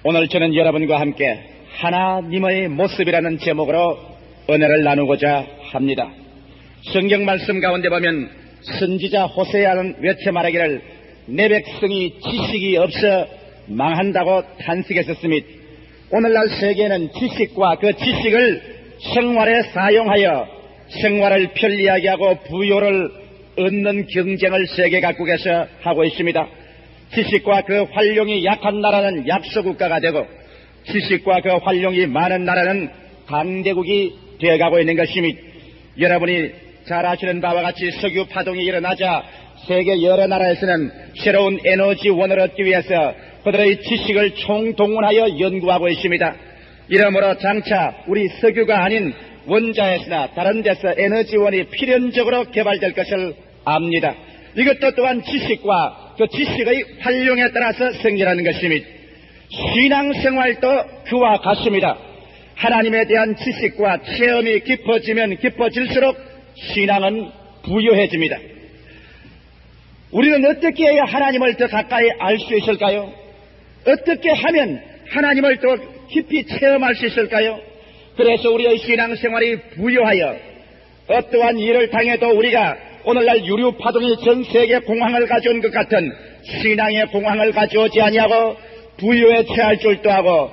오늘 저는 여러분과 함께 하나님의 모습이라는 제목으로 은혜를 나누고자 합니다. 성경 말씀 가운데 보면 선지자 호세아는 외쳐 말하기를 내 백성이 지식이 없어 망한다고 탄식했었으며, 오늘날 세계는 지식과 그 지식을 생활에 사용하여 생활을 편리하게 하고 부요를 얻는 경쟁을 세계 각국에서 하고 있습니다. 지식과 그 활용이 약한 나라는 약소국가가 되고, 지식과 그 활용이 많은 나라는 강대국이 되어가고 있는 것입니다. 여러분이 잘 아시는 바와 같이 석유 파동이 일어나자 세계 여러 나라에서는 새로운 에너지원을 얻기 위해서 그들의 지식을 총동원하여 연구하고 있습니다. 이러므로 장차 우리 석유가 아닌 원자에서나 다른 데서 에너지원이 필연적으로 개발될 것을 압니다. 이것도 또한 지식과 그 지식의 활용에 따라서 생겨나는 것입니다. 신앙생활도 그와 같습니다. 하나님에 대한 지식과 체험이 깊어지면 깊어질수록 신앙은 부유해집니다. 우리는 어떻게 해야 하나님을 더 가까이 알 수 있을까요? 어떻게 하면 하나님을 더 깊이 체험할 수 있을까요? 그래서 우리의 신앙생활이 부유하여 어떠한 일을 당해도 우리가 오늘날 유류파동이 전 세계 공황을 가져온 것 같은 신앙의 공황을 가져오지 아니하고 부유에 처할 줄도 하고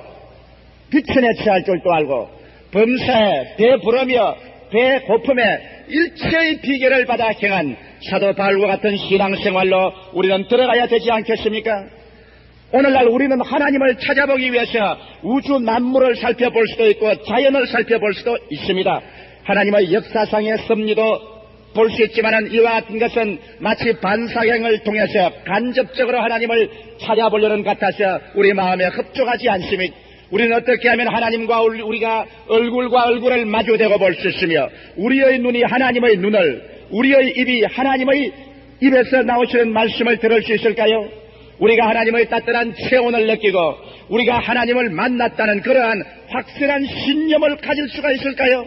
비천에 처할 줄도 알고 범사에 배부르며 배고픔에 일체의 비결을 받아 행한 사도 바울과 같은 신앙생활로 우리는 들어가야 되지 않겠습니까? 오늘날 우리는 하나님을 찾아보기 위해서 우주 만물을 살펴볼 수도 있고 자연을 살펴볼 수도 있습니다. 하나님의 역사상의 섭리도 볼 수 있지만은 이와 같은 것은 마치 반사경을 통해서 간접적으로 하나님을 찾아보려는 같아서 우리 마음에 흡족하지 않습니다. 우리는 어떻게 하면 하나님과 우리가 얼굴과 얼굴을 마주대고 볼 수 있으며 우리의 눈이 하나님의 눈을, 우리의 입이 하나님의 입에서 나오시는 말씀을 들을 수 있을까요? 우리가 하나님의 따뜻한 체온을 느끼고 우리가 하나님을 만났다는 그러한 확실한 신념을 가질 수가 있을까요?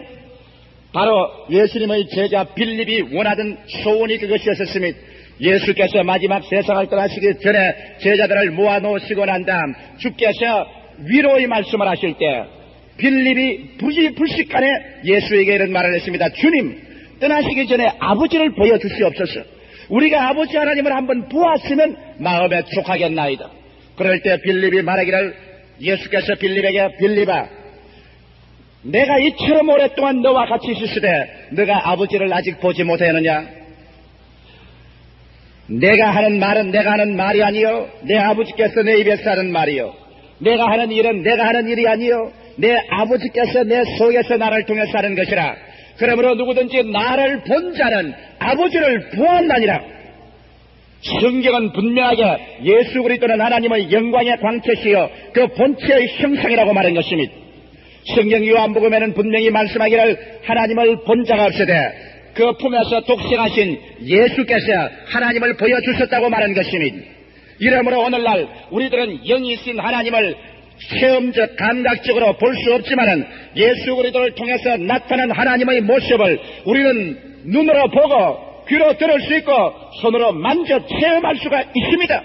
바로 예수님의 제자 빌립이 원하던 소원이 그것이었습니다. 예수께서 마지막 세상을 떠나시기 전에 제자들을 모아놓으시고 난 다음 주께서 위로의 말씀을 하실 때 빌립이 불식간에 예수에게 이런 말을 했습니다. 주님, 떠나시기 전에 아버지를 보여주시옵소서. 우리가 아버지 하나님을 한번 보았으면 마음에 족하겠나이다. 그럴 때 빌립이 말하기를, 예수께서 빌립에게, 빌립아, 내가 이처럼 오랫동안 너와 같이 있으시되 너가 아버지를 아직 보지 못하느냐? 내가 하는 말은 내가 하는 말이 아니요 내 아버지께서 내 입에서 하는 말이요, 내가 하는 일은 내가 하는 일이 아니요 내 아버지께서 내 속에서 나를 통해서 하는 것이라. 그러므로 누구든지 나를 본 자는 아버지를 보았나니라. 성경은 분명하게 예수 그리스도는 하나님의 영광의 광채시여 그 본체의 형상이라고 말한 것입니다. 성경 요한복음에는 분명히 말씀하기를 하나님을 본 자가 없으되 그 품에서 독생하신 예수께서 하나님을 보여주셨다고 말한 것입니다. 이러므로 오늘날 우리들은 영이 있으신 하나님을 체험적 감각적으로 볼 수 없지만은 예수 그리스도를 통해서 나타난 하나님의 모습을 우리는 눈으로 보고 귀로 들을 수 있고 손으로 만져 체험할 수가 있습니다.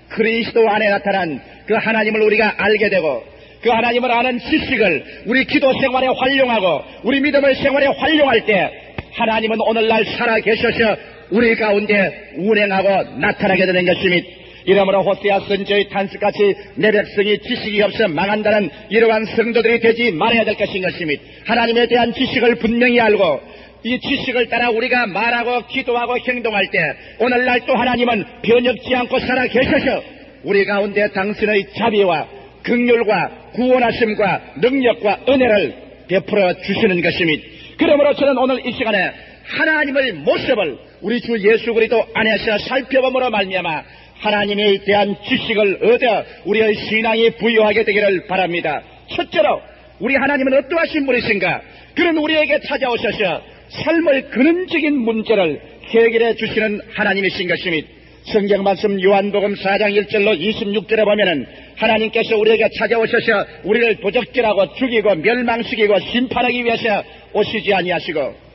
그리스도 안에 나타난 그 하나님을 우리가 알게 되고 그 하나님을 아는 지식을 우리 기도 생활에 활용하고 우리 믿음의 생활에 활용할 때 하나님은 오늘날 살아계셔서 우리 가운데 운행하고 나타나게 되는 것입니다. 이러므로 호세아 선지의 탄식같이 내 백성이 지식이 없어 망한다는 이러한 성도들이 되지 말아야 될 것인 것입니다. 하나님에 대한 지식을 분명히 알고 이 지식을 따라 우리가 말하고 기도하고 행동할 때 오늘날 또 하나님은 변혁지 않고 살아계셔서 우리 가운데 당신의 자비와 긍휼과 구원하심과 능력과 은혜를 베풀어 주시는 것입니다. 그러므로 저는 오늘 이 시간에 하나님의 모습을 우리 주 예수 그리스도 안에서 살펴봄으로 말미암아 하나님에 대한 지식을 얻어 우리의 신앙이 부유하게 되기를 바랍니다. 첫째로 우리 하나님은 어떠하신 분이신가? 그는 우리에게 찾아오셔서 삶의 근원적인 문제를 해결해 주시는 하나님이신 것입니다. 성경 말씀 요한복음 4장 1절로 26절에 보면은 하나님께서 우리에게 찾아오셔서 우리를 도적질하고 죽이고 멸망시키고 심판하기 위해서 오시지 아니하시고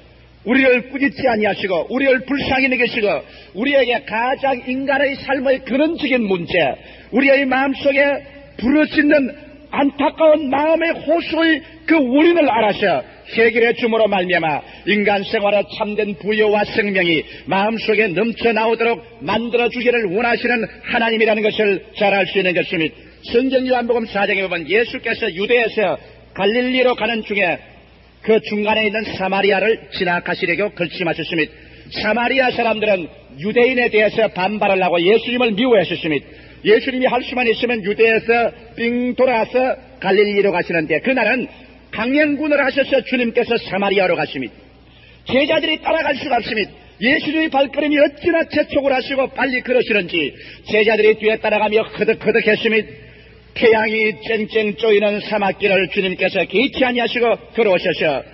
우리를 꾸짖지 아니하시고 우리를 불쌍히 여기시고 우리에게 가장 인간의 삶의 근원적인 문제, 우리의 마음속에 부르짖는 안타까운 마음의 호소의 그 원인을 알아서 해결해 줌으로 말미암아 인간 생활의 참된 부여와 생명이 마음속에 넘쳐나오도록 만들어주기를 원하시는 하나님이라는 것을 잘 알 수 있는 것입니다. 성경 요한복음 4장에 보면 예수께서 유대에서 갈릴리로 가는 중에 그 중간에 있는 사마리아를 지나가시려고 결심하셨습니다. 사마리아 사람들은 유대인에 대해서 반발을 하고 예수님을 미워했었습니다. 예수님이 할 수만 있으면 유대에서 빙 돌아서 갈릴리로 가시는데 그날은 강행군을 하셔서 주님께서 사마리아로 가십니다. 제자들이 따라갈 수가 없습니다. 예수님의 발걸음이 어찌나 재촉을 하시고 빨리 걸으시는지 제자들이 뒤에 따라가며 허덕허덕했습니다. 태양이 쨍쨍 쪼이는 사막길을 주님께서 개의치 아니하시고 걸어오셔서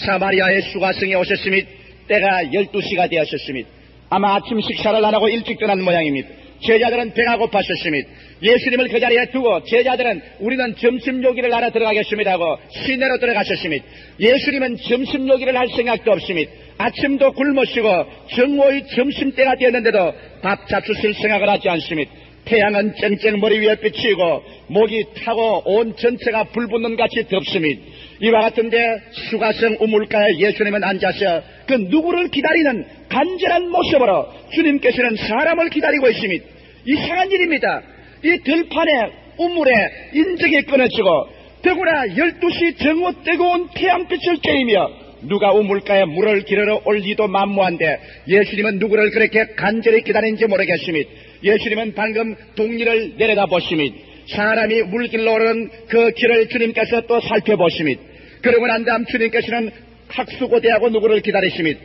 사마리아의 수가성에 오셨습니다. 때가 12시가 되었습니다. 아마 아침 식사를 안 하고 일찍 떠난 모양입니다. 제자들은 배가 고팠었습니다. 예수님을 그 자리에 두고 제자들은 우리는 점심 요기를 하러 들어가겠습니다 하고 시내로 들어가셨습니다. 예수님은 점심 요기를 할 생각도 없습니다. 아침도 굶으시고 정오의 점심때가 되었는데도 밥 잡수실 생각을 하지 않습니다. 태양은 쨍쨍 머리 위에 비치고 목이 타고 온 전체가 불붙는 같이 덥습니다. 이와 같은데 수가성 우물가에 예수님은 앉아서 그 누구를 기다리는 간절한 모습으로 주님께서는 사람을 기다리고 있습니다. 이상한 일입니다. 이 들판에 우물에 인적이 끊어지고 더구나 12시 정오 뜨거운 태양빛을 쬐이며 누가 우물가에 물을 기르러 올리도 만무한데 예수님은 누구를 그렇게 간절히 기다리는지 모르겠습니다. 예수님은 방금 동리를 내려다보십니다. 사람이 물길로 오르는 그 길을 주님께서 또 살펴보십니다. 그러고 난 다음 주님께서는 학수고대하고 누구를 기다리십니다.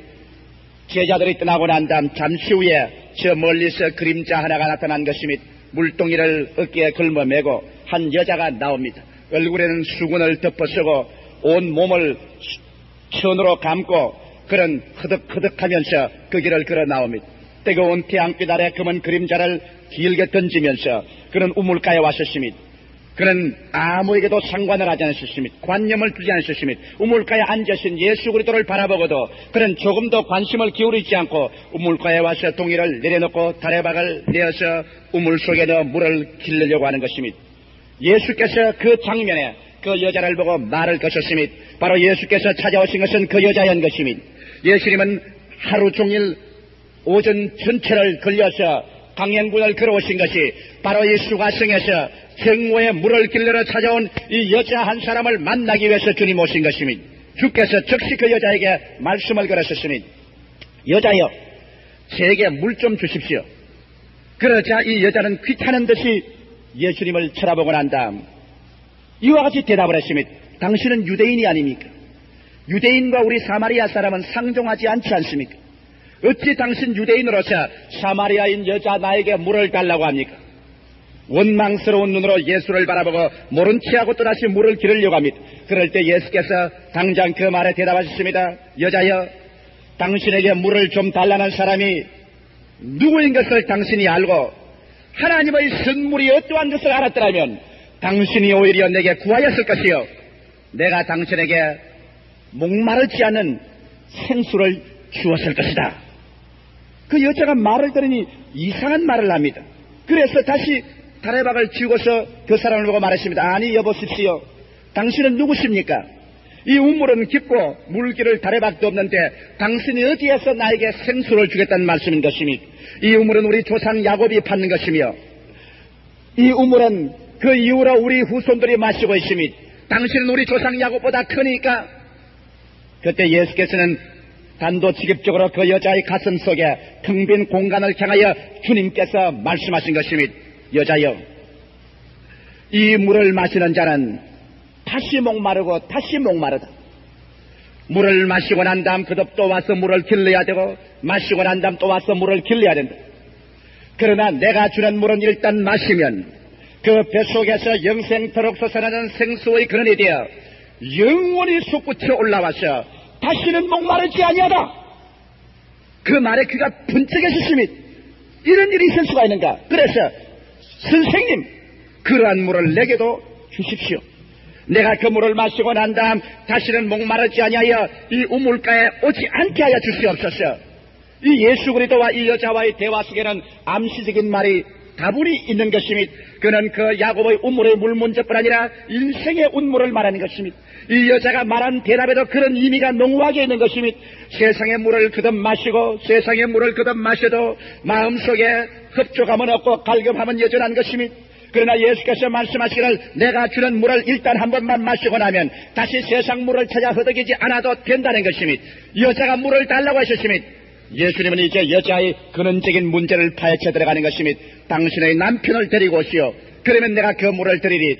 제자들이 떠나고 난 다음 잠시 후에 저 멀리서 그림자 하나가 나타난 것입니다. 물동이를 어깨에 걸머매고 한 여자가 나옵니다. 얼굴에는 수건을 덮어쓰고 온 몸을 천으로 감고 그런 허덕허덕하면서 그 길을 걸어 나옵니다. 뜨거운 태양빛 아래 검은 그림자를 길게 던지면서 그는 우물가에 왔었습니다. 그는 아무에게도 상관을 하지 않으셨습니다. 관념을 두지 않으셨습니다. 우물가에 앉으신 예수 그리스도를 바라보고도 그는 조금도 관심을 기울이지 않고 우물가에 와서 동이를 내려놓고 다래박을 내어서 우물 속에 넣어 물을 길르려고 하는 것입니다. 예수께서 그 장면에 그 여자를 보고 말을 거셨습니다. 바로 예수께서 찾아오신 것은 그 여자였던 것입니다. 예수님은 하루 종일 오전 전체를 걸려서 강행군을 걸어오신 것이 바로 이 수가성에서 정오에 물을 길러러 찾아온 이 여자 한 사람을 만나기 위해서 주님 오신 것입니다. 주께서 즉시 그 여자에게 말씀을 걸으셨습니다. 여자여, 제게 물 좀 주십시오. 그러자 이 여자는 귀찮은 듯이 예수님을 쳐다보고 난 다음 이와 같이 대답을 했습니다. 당신은 유대인이 아닙니까? 유대인과 우리 사마리아 사람은 상종하지 않지 않습니까? 어찌 당신 유대인으로서 사마리아인 여자 나에게 물을 달라고 합니까? 원망스러운 눈으로 예수를 바라보고 모른 체하고 또다시 물을 기르려고 합니다. 그럴 때 예수께서 당장 그 말에 대답하셨습니다. 여자여, 당신에게 물을 좀 달라는 사람이 누구인 것을 당신이 알고 하나님의 선물이 어떠한 것을 알았더라면 당신이 오히려 내게 구하였을 것이요, 내가 당신에게 목마르지 않은 생수를 주었을 것이다. 그 여자가 말을 들으니 이상한 말을 합니다. 그래서 다시 다래박을 쥐고서 그 사람을 보고 말했습니다. 아니 여보십시오, 당신은 누구십니까? 이 우물은 깊고 물길을 다래박도 없는데 당신이 어디에서 나에게 생수를 주겠다는 말씀인 것입니다. 이 우물은 우리 조상 야곱이 팠는 것이며 이 우물은 그 이후로 우리 후손들이 마시고 있습니다. 당신은 우리 조상 야곱보다 크니까. 그때 예수께서는 단도직입적으로 그 여자의 가슴 속에 텅 빈 공간을 향하여 주님께서 말씀하신 것입니다. 여자여, 이 물을 마시는 자는 다시 목마르고 다시 목마르다. 물을 마시고 난 다음 그도 또 와서 물을 길러야 되고 마시고 난 다음 또 와서 물을 길러야 된다. 그러나 내가 주는 물은 일단 마시면 그 뱃속에서 영생토록 솟아나는 생수의 근원이 되어 영원히 솟구쳐 올라와서 다시는 목마르지 아니하다. 그 말에 그가 분쩍해졌습니다. 이런 일이 있을 수가 있는가? 그래서 선생님, 그러한 물을 내게도 주십시오. 내가 그 물을 마시고 난 다음 다시는 목마르지 아니하여 이 우물가에 오지 않게 하여 주시옵소서. 이 예수 그리스도와 이 여자와의 대화 속에는 암시적인 말이 다분히 있는 것이며 그는 그 야곱의 운물의 물 문제뿐 아니라 인생의 운물을 말하는 것이며 이 여자가 말한 대답에도 그런 의미가 농후하게 있는 것이며 세상의 물을 그득 마시고 세상의 물을 그득 마셔도 마음속에 흡족함은 없고 갈급함은 여전한 것이며 그러나 예수께서 말씀하시기를 내가 주는 물을 일단 한 번만 마시고 나면 다시 세상 물을 찾아 허덕이지 않아도 된다는 것이며 여자가 물을 달라고 하셨으며 예수님은 이제 여자의 근원적인 문제를 파헤쳐 들어가는 것이며 당신의 남편을 데리고 오시오. 그러면 내가 그 물을 드리리.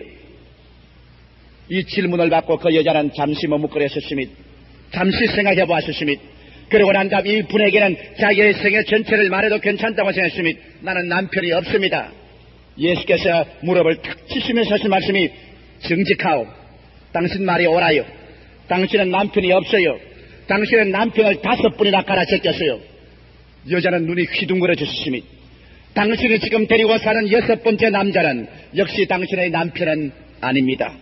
이 질문을 받고 그 여자는 잠시 머뭇거렸었으며 잠시 생각해 보았었으며 그러고 난 다음 이 분에게는 자기의 생애 전체를 말해도 괜찮다고 생각했으며 나는 남편이 없습니다. 예수께서 무릎을 탁 치시면서 하신 말씀이 정직하오. 당신 말이 옳아요. 당신은 남편이 없어요. 당신은 남편을 5번이나 갈아제꼈어요. 여자는 눈이 휘둥그레졌으며 당신이 지금 데리고 사는 6번째 남자는 역시 당신의 남편은 아닙니다.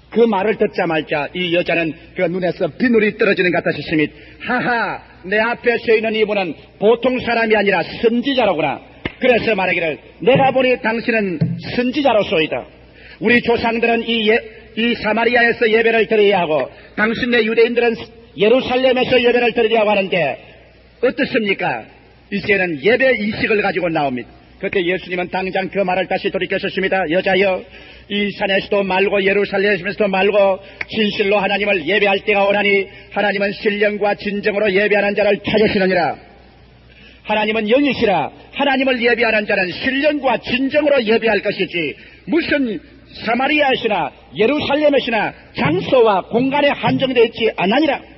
그 말을 듣자마자 이 여자는 그 눈에서 비늘이 떨어지는 것 같았으며 하하 내 앞에 서 있는 이분은 보통 사람이 아니라 선지자로구나. 그래서 말하기를 내가 보니 당신은 선지자로소이다. 우리 조상들은 이 사마리아에서 예배를 드려야 하고 당신네 유대인들은 예루살렘에서 예배를 드리려고 하는데 어떻습니까? 이제는 예배 이식을 가지고 나옵니다. 그때 예수님은 당장 그 말을 다시 돌이켰습니다. 여자여 이 산에서도 말고 예루살렘에서도 말고 진실로 하나님을 예배할 때가 오나니 하나님은 신령과 진정으로 예배하는 자를 찾으시느니라. 하나님은 영이시라. 하나님을 예배하는 자는 신령과 진정으로 예배할 것이지 무슨 사마리아에서나 예루살렘에서나 장소와 공간에 한정되어 있지 않으니라.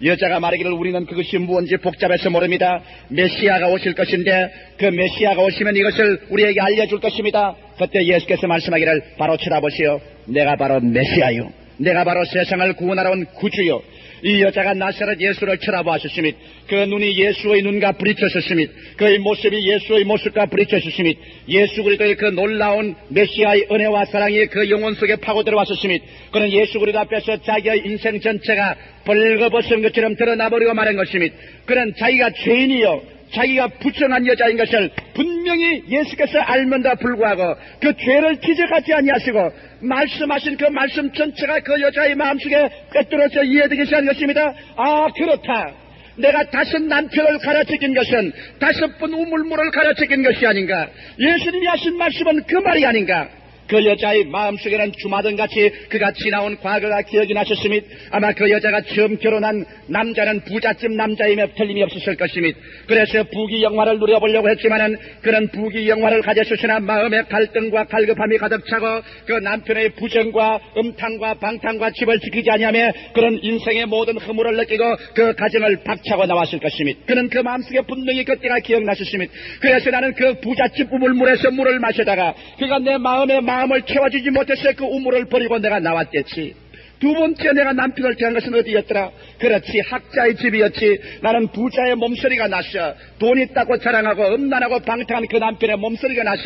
여자가 말하기를 우리는 그것이 무엇인지 복잡해서 모릅니다. 메시아가 오실 것인데 그 메시아가 오시면 이것을 우리에게 알려줄 것입니다. 그때 예수께서 말씀하기를 바로 쳐다보시오. 내가 바로 메시아요. 내가 바로 세상을 구원하러 온 구주요. 이 여자가 나사렛 예수를 쳐다보았으며 그 눈이 예수의 눈과 부딪혔으며 그의 모습이 예수의 모습과 부딪혔으며 예수 그리스도의 그 놀라운 메시아의 은혜와 사랑이 그 영혼 속에 파고 들어왔으며 그는 예수 그리스도 앞에서 자기의 인생 전체가 벌거벗은 것처럼 드러나버리고 말한 것이며 그는 자기가 죄인이요 자기가 부정한 여자인 것을 분명히 예수께서 알면다 불구하고 그 죄를 지적하지 아니하시고 말씀하신 그 말씀 전체가 그 여자의 마음속에 꿰뚫어져 이해되기 시작한 것입니다. 아 그렇다. 내가 5 남편을 갈아치긴 것은 5번 우물물을 갈아치긴 것이 아닌가. 예수님이 하신 말씀은 그 말이 아닌가. 그 여자의 마음속에는 주마등같이 그가 지나온 과거가 기억이 나셨으며 아마 그 여자가 처음 결혼한 남자는 부잣집 남자임에 틀림이 없었을 것이며 그래서 부귀영화를 누려보려고 했지만은 그런 부귀영화를 가졌으나 마음의 갈등과 갈급함이 가득 차고 그 남편의 부정과 음탕과 방탕과 집을 지키지 아니하며 그런 인생의 모든 허물을 느끼고 그 가정을 박차고 나왔을 것이며 그는 그 마음속에 분명히 그때가 기억나셨으며 그래서 나는 그 부잣집 우물물에서 물을 마시다가 그가 내 마음을 채워주지 못해서 그 우물을 버리고 내가 나왔겠지. 2번째 내가 남편을 대한 것은 어디였더라? 그렇지 학자의 집이었지. 나는 부자의 몸소리가 났어. 돈 있다고 자랑하고 음란하고 방탕한 그 남편의 몸소리가 났어.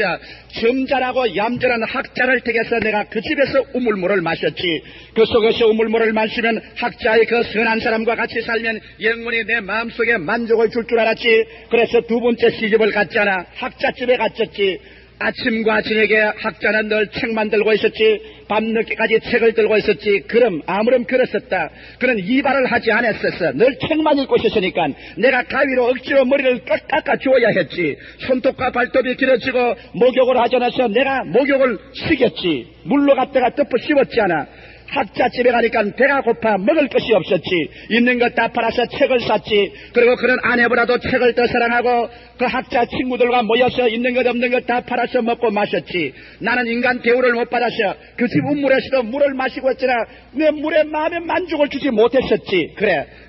점잖하고 얌전한 학자를 택해서 내가 그 집에서 우물물을 마셨지. 그 속에서 우물물을 마시면 학자의 그 선한 사람과 같이 살면 영원히 내 마음속에 만족을 줄 줄 알았지. 그래서 2번째 시집을 갔잖아. 학자집에 갔었지. 아침과 저녁에 학자는 늘 책만 들고 있었지. 밤늦게까지 책을 들고 있었지. 그럼 아무렴 그랬었다. 그는 이발을 하지 않았었어. 늘 책만 읽고 있었으니까 내가 가위로 억지로 머리를 깎아 주어야 했지. 손톱과 발톱이 길어지고 목욕을 하지 않아서 내가 목욕을 시켰지. 물로 갖다가 덮어 씌웠지 않아. 학자집에 가니까 배가 고파 먹을 것이 없었지. 있는 것 다 팔아서 책을 샀지. 그리고 그런 아내보다도 책을 더 사랑하고 그 학자 친구들과 모여서 있는 것 없는 것 다 팔아서 먹고 마셨지. 나는 인간 대우를 못 받아서 그 집 우물에서도 물을 마시고 했으나 내 물에 마음에 만족을 주지 못했었지.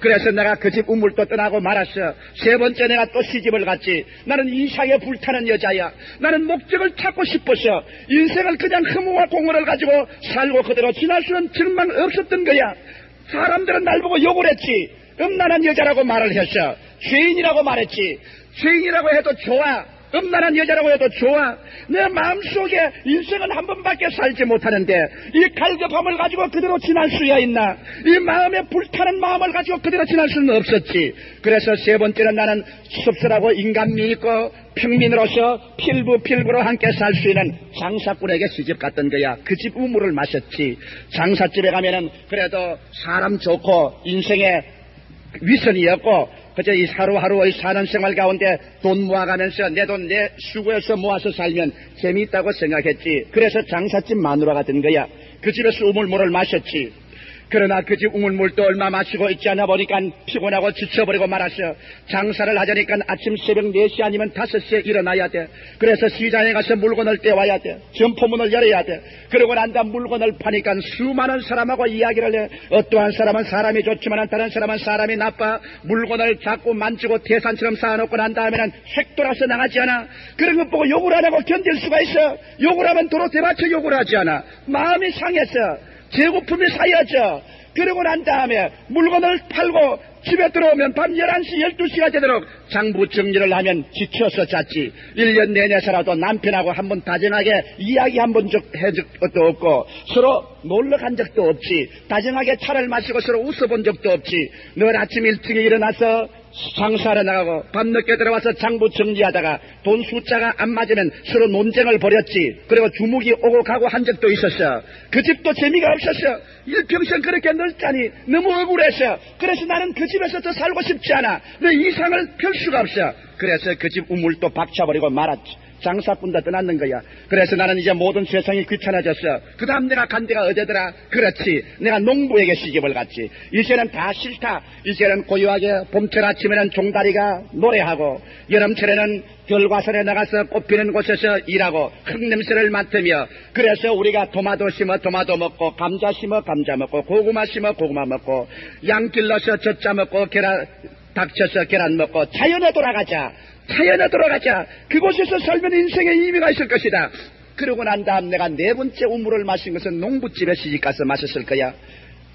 그래서 내가 그 집 우물도 떠나고 말았어. 3번째 내가 또 시집을 갔지. 나는 이상에 불타는 여자야. 나는 목적을 찾고 싶어서 인생을 그냥 허무와 공허를 가지고 살고 그대로 지날 수는 정말 없었던 거야. 사람들은 날 보고 욕을 했지. 음란한 여자라고 말을 했어. 죄인이라고 말했지. 죄인이라고 해도 좋아. 음란한 여자라고 해도 좋아. 내 마음속에 인생은 한 번밖에 살지 못하는데 이 갈급함을 가지고 그대로 지날 수야 있나? 이 마음에 불타는 마음을 가지고 그대로 지날 수는 없었지. 그래서 세 번째는 나는 씁쓸하고 인간미 있고 평민으로서 필부로 함께 살 수 있는 장사꾼에게 시집 갔던 거야. 그 집 우물을 마셨지. 장사집에 가면은 그래도 사람 좋고 인생에 위선이었고 그저 이 하루하루의 사는 생활 가운데 돈 모아가면서 내 돈 내 수고해서 모아서 살면 재미있다고 생각했지. 그래서 장사집 마누라가 된 거야. 그 집에서 우물물을 마셨지. 그러나 그 집 우물물도 얼마 마시고 있지 않아 보니까 피곤하고 지쳐버리고 말았어. 장사를 하자니까 아침 새벽 4시 아니면 5시에 일어나야 돼. 그래서 시장에 가서 물건을 떼와야 돼. 점포문을 열어야 돼. 그러고 난 다음 물건을 파니까 수많은 사람하고 이야기를 해. 어떠한 사람은 사람이 좋지만 다른 사람은 사람이 나빠. 물건을 자꾸 만지고 태산처럼 쌓아놓고 난 다음에는 획 돌아서 나가지 않아. 그런 것 보고 욕을 안 하고 견딜 수가 있어. 욕을 하면 도로 대받쳐 욕을 하지 않아. 마음이 상했어. 재고품이 쌓여져. 그러고 난 다음에 물건을 팔고 집에 들어오면 밤 11시, 12시가 되도록 장부 정리를 하면 지쳐서 잤지. 1년 내내 살아도 남편하고 한번 다정하게 이야기 한번 해줄 것도 없고 서로 놀러 간 적도 없지. 다정하게 차를 마시고 서로 웃어본 적도 없지. 늘 아침 일찍 일어나서 장사하러 나가고 밤늦게 들어와서 장부 정리하다가 돈 숫자가 안 맞으면 서로 논쟁을 벌였지. 그리고 주묵이 오고 가고 한 적도 있었어. 그 집도 재미가 없었어. 일평생 그렇게 늙자니 너무 억울했어. 그래서 나는 그 집에서 더 살고 싶지 않아. 내 이상을 펼 수가 없어. 그래서 그 집 우물도 박차버리고 말았지. 장사꾼도 떠났는 거야. 그래서 나는 이제 모든 세상이 귀찮아졌어. 그 다음 내가 간 데가 어디더라? 그렇지, 내가 농부에게 시집을 갔지. 이제는 다 싫다. 이제는 고요하게 봄철 아침에는 종다리가 노래하고 여름철에는 별과선에 나가서 꽃피는 곳에서 일하고 흙냄새를 맡으며, 그래서 우리가 토마토 심어 토마토 먹고 감자 심어 감자 먹고 고구마 심어 고구마 먹고 양 길러서 젖자 먹고 계란 닥쳐서 계란 먹고 자연에 돌아가자. 자연에 돌아가자. 그곳에서 살면 인생에 의미가 있을 것이다. 그러고 난 다음 내가 4번째 우물을 마신 것은 농부집에 시집가서 마셨을 거야.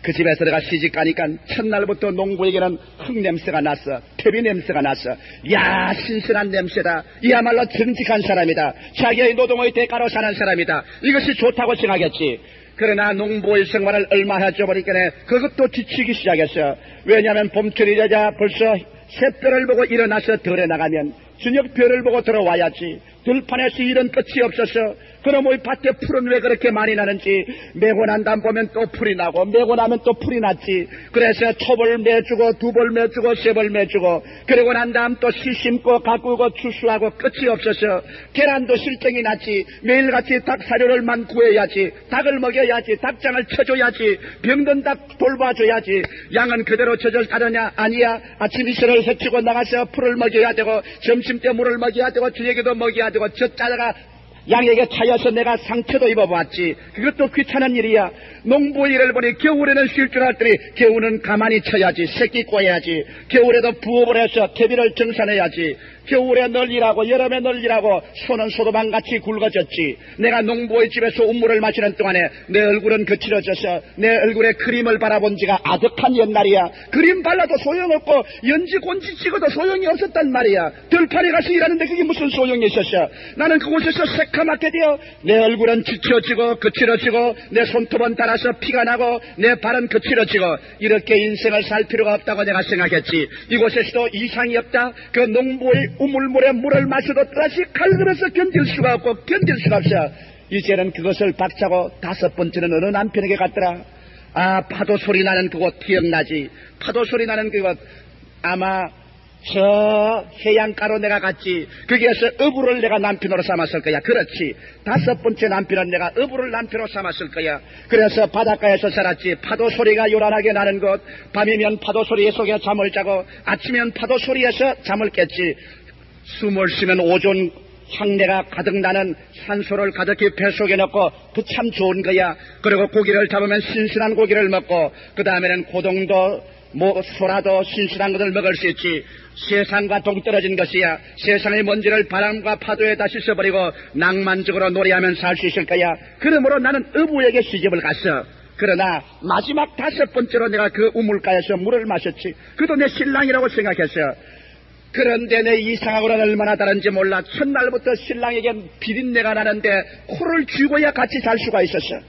그 집에서 내가 시집가니까 첫날부터 농부에게는 흙냄새가 났어. 퇴비 냄새가 났어. 야, 신선한 냄새다. 이야말로 정직한 사람이다. 자기의 노동의 대가로 사는 사람이다. 이것이 좋다고 생각했지. 그러나 농부의 생활을 얼마 해줘버리니까 그것도 지치기 시작했어. 왜냐하면 봄철이 되자 벌써 새별을 보고 일어나서 들에 나가면 저녁별을 보고 들어와야지. 들판에서 일은 끝이 없었어. 그놈의 밭에 풀은 왜 그렇게 많이 나는지, 매고 난 다음 보면 또 풀이 나고 매고 나면 또 풀이 났지. 그래서 초벌 매주고 두벌 매주고 세벌 매주고 그러고 난 다음 또 씨 심고 가꾸고 추수하고 끝이 없었어. 계란도 실정이 났지. 매일같이 닭 사료를만 구해야지. 닭을 먹여야지. 닭장을 쳐줘야지. 병든 닭 돌봐줘야지. 양은 그대로 젖을 가느냐? 아니야. 아침 이슬을 헤치고 나가서 풀을 먹여야 되고 점심 때 물을 먹여야 되고 저녁에도 먹여야 되고 젖자다가 양에게 차여서 내가 상처도 입어봤지. 그것도 귀찮은 일이야. 농부 일을 보니 겨울에는 쉴 줄 알더니 겨울은 가만히 쳐야지. 새끼 꼬야지. 겨울에도 부업을 해서 퇴비를 정산해야지. 겨울에 널 일하고 여름에 널 일하고 손은 소도망같이 굵어졌지. 내가 농부의 집에서 우물을 마시는 동안에 내 얼굴은 거칠어져서 내 얼굴에 크림을 바라본 지가 아득한 옛날이야. 크림 발라도 소용없고 연지 곤지 찍어도 소용이 없었단 말이야. 들판에 가서 일하는데 그게 무슨 소용이 있었어. 나는 그곳에서 새카맣게 되어 내 얼굴은 지쳐지고 거칠어지고 내 손톱은 달아서 피가 나고 내 발은 거칠어지고 이렇게 인생을 살 필요가 없다고 내가 생각했지. 이곳에서도 이상이 없다. 그 농부의 우물물에 물을 마셔도 다시 칼그려서 견딜 수가 없고 견딜 수가 없어. 이제는 그것을 박차고 5번째는 어느 남편에게 갔더라. 아, 파도 소리 나는 그곳 기억나지. 파도 소리 나는 그곳 아마 저 해안가로 내가 갔지. 거기에서 어부를 내가 남편으로 삼았을 거야. 그렇지. 5번째 남편은 내가 어부를 남편으로 삼았을 거야. 그래서 바닷가에서 살았지. 파도 소리가 요란하게 나는 곳, 밤이면 파도 소리 속에 잠을 자고 아침이면 파도 소리에서 잠을 깼지. 숨을 쉬면 오존 향내가 가득 나는 산소를 가득히 뱃속에 넣고 그 참 좋은 거야. 그리고 고기를 잡으면 신선한 고기를 먹고 그 다음에는 고동도 소라도 신선한 것을 먹을 수 있지. 세상과 동떨어진 것이야. 세상의 먼지를 바람과 파도에다 씻어버리고 낭만적으로 노래하면서 살 수 있을 거야. 그러므로 나는 어부에게 시집을 갔어. 그러나 마지막 5번째로 내가 그 우물가에서 물을 마셨지. 그것도 내 신랑이라고 생각했어. 그런데 내 이상하고는 얼마나 다른지 몰라. 첫날부터 신랑에게 비린내가 나는데 코를 쥐고야 같이 잘 수가 있었어.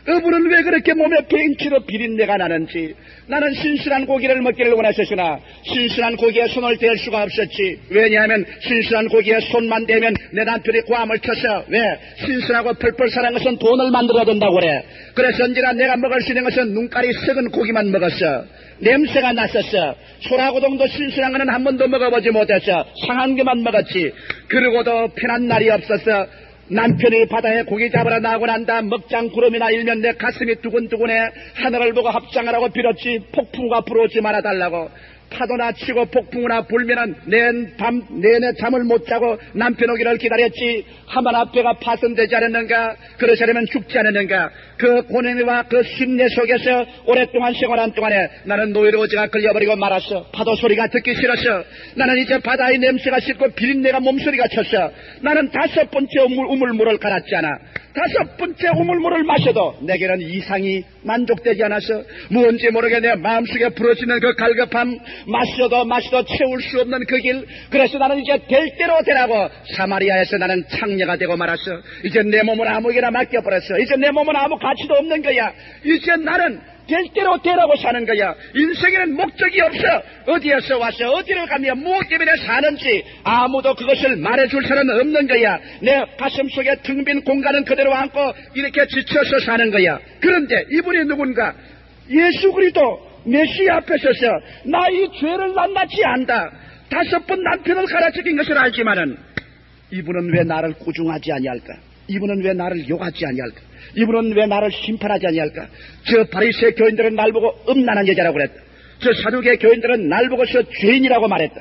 그분은 왜 그렇게 몸에 벤치로 비린내가 나는지. 나는 신선한 고기를 먹기를 원했었으나 신선한 고기에 손을 댈 수가 없었지. 왜냐하면 신선한 고기에 손만 대면 내 남편이 고함을 쳤어. 왜? 신선하고 펄펄 살아난 것은 돈을 만들어야 된다고 그래. 그래서 언제나 내가 먹을 수 있는 것은 눈깔이 썩은 고기만 먹었어. 냄새가 났었어. 소라고동도 신선한 거는 한 번도 먹어보지 못했어. 상한 것만 먹었지. 그러고도 편한 날이 없었어. 남편이 바다에 고기 잡으러 나오고 난다. 먹장 구름이나 일면 내 가슴이 두근두근해. 하늘을 보고 합장하라고 빌었지. 폭풍과 불어오지 말아달라고. 파도나 치고 폭풍이나 불면은 밤 내내 잠을 못 자고 남편 오기를 기다렸지. 하마나 배가 파손되지 않았는가? 그러시려면 죽지 않았는가? 그 고뇌와 그 심내 속에서 오랫동안 생활한 동안에 나는 노이로지가 걸려버리고 말았어. 파도 소리가 듣기 싫었어. 나는 이제 바다의 냄새가 싫고 비린내가 몸소리가 쳤어. 나는 5번째 우물물을 갈았잖아. 5번째 우물물을 마셔도 내게는 이상이 만족되지 않았어. 무언지 모르게 내 마음속에 부러지는 그 갈급함, 마셔도 채울 수 없는 그 길. 그래서 나는 이제 될 대로 되라고 사마리아에서 나는 창녀가 되고 말았어. 이제 내 몸을 아무에게나 맡겨버렸어. 이제 내 몸은 아무 가치도 없는 거야. 이제 나는 될 대로 되라고 사는 거야. 인생에는 목적이 없어. 어디에서 와서 어디를 가며 무엇 때문에 사는지 아무도 그것을 말해줄 사람은 없는 거야. 내 가슴 속에 텅 빈 공간은 그대로 안고 이렇게 지쳐서 사는 거야. 그런데 이분이 누군가? 예수 그리스도 메시아 앞에 서서 나 이 죄를 낱낱이 안다. 5번 남편을 갈아치긴 것을 알지만은 이분은 왜 나를 꾸중하지 아니할까? 이분은 왜 나를 욕하지 아니할까? 이분은 왜 나를 심판하지 아니할까? 저 바리새 교인들은 날 보고 음란한 여자라고 그랬다. 저 사두개 교인들은 날 보고서 죄인이라고 말했다.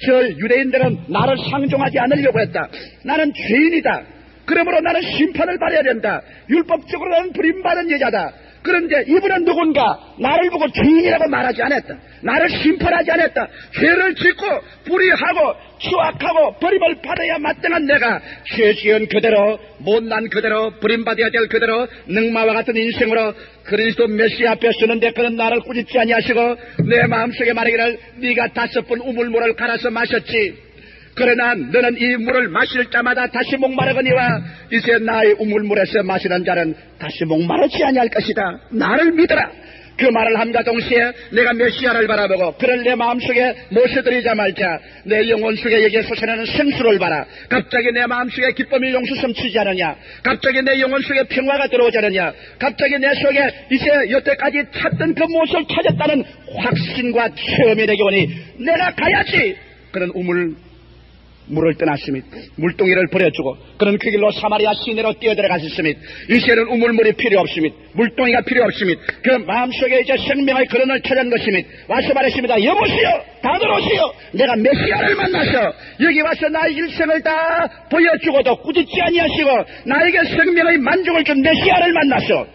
저 유대인들은 나를 상종하지 않으려고 했다. 나는 죄인이다. 그러므로 나는 심판을 받아야 된다. 율법적으로 나는 부림받은 여자다. 그런데 이분은 누군가? 나를 보고 죄인이라고 말하지 않았다. 나를 심판하지 않았다. 죄를 짓고 불의하고 추악하고 버림을 받아야 마땅한 내가 죄 지은 그대로 못난 그대로 버림받아야 될 그대로 능마와 같은 인생으로 그리스도 메시아 앞에 서는데 그는 나를 꾸짖지 아니하시고 내 마음속에 말하기를 네가 5번 우물물을 갈아서 마셨지. 그러나 너는 이 물을 마실 때마다 다시 목마르거니와 이제 나의 우물물에서 마시는 자는 다시 목마르지 아니할 것이다. 나를 믿어라. 그 말을 함과 동시에 내가 메시아를 바라보고 그를 내 마음속에 모셔드리자 말자 내 영혼 속에 여기에 솟아나는 생수를 봐라. 갑자기 내 마음속에 기쁨이 용수섬치지 않느냐? 갑자기 내 영혼 속에 평화가 들어오지 않느냐? 갑자기 내 속에 이제 여태까지 찾던 그 무엇을 찾았다는 확신과 체험이 되게 오니 내가 가야지. 그런 물을 떠났으며 물동이를 버려주고 그는 그 길로 사마리아 시내로 뛰어들어갔으며 이제는 우물물이 필요 없으며 물동이가 필요 없으며 그 마음속에 이제 생명의 근원을 찾은 것이며 와서 말했습니다. 여보시오, 다들 오시오. 내가 메시아를 만나서 여기 와서 나의 일생을 다 보여주고도 꾸짖지 아니하시고 나에게 생명의 만족을 준 메시아를 만나서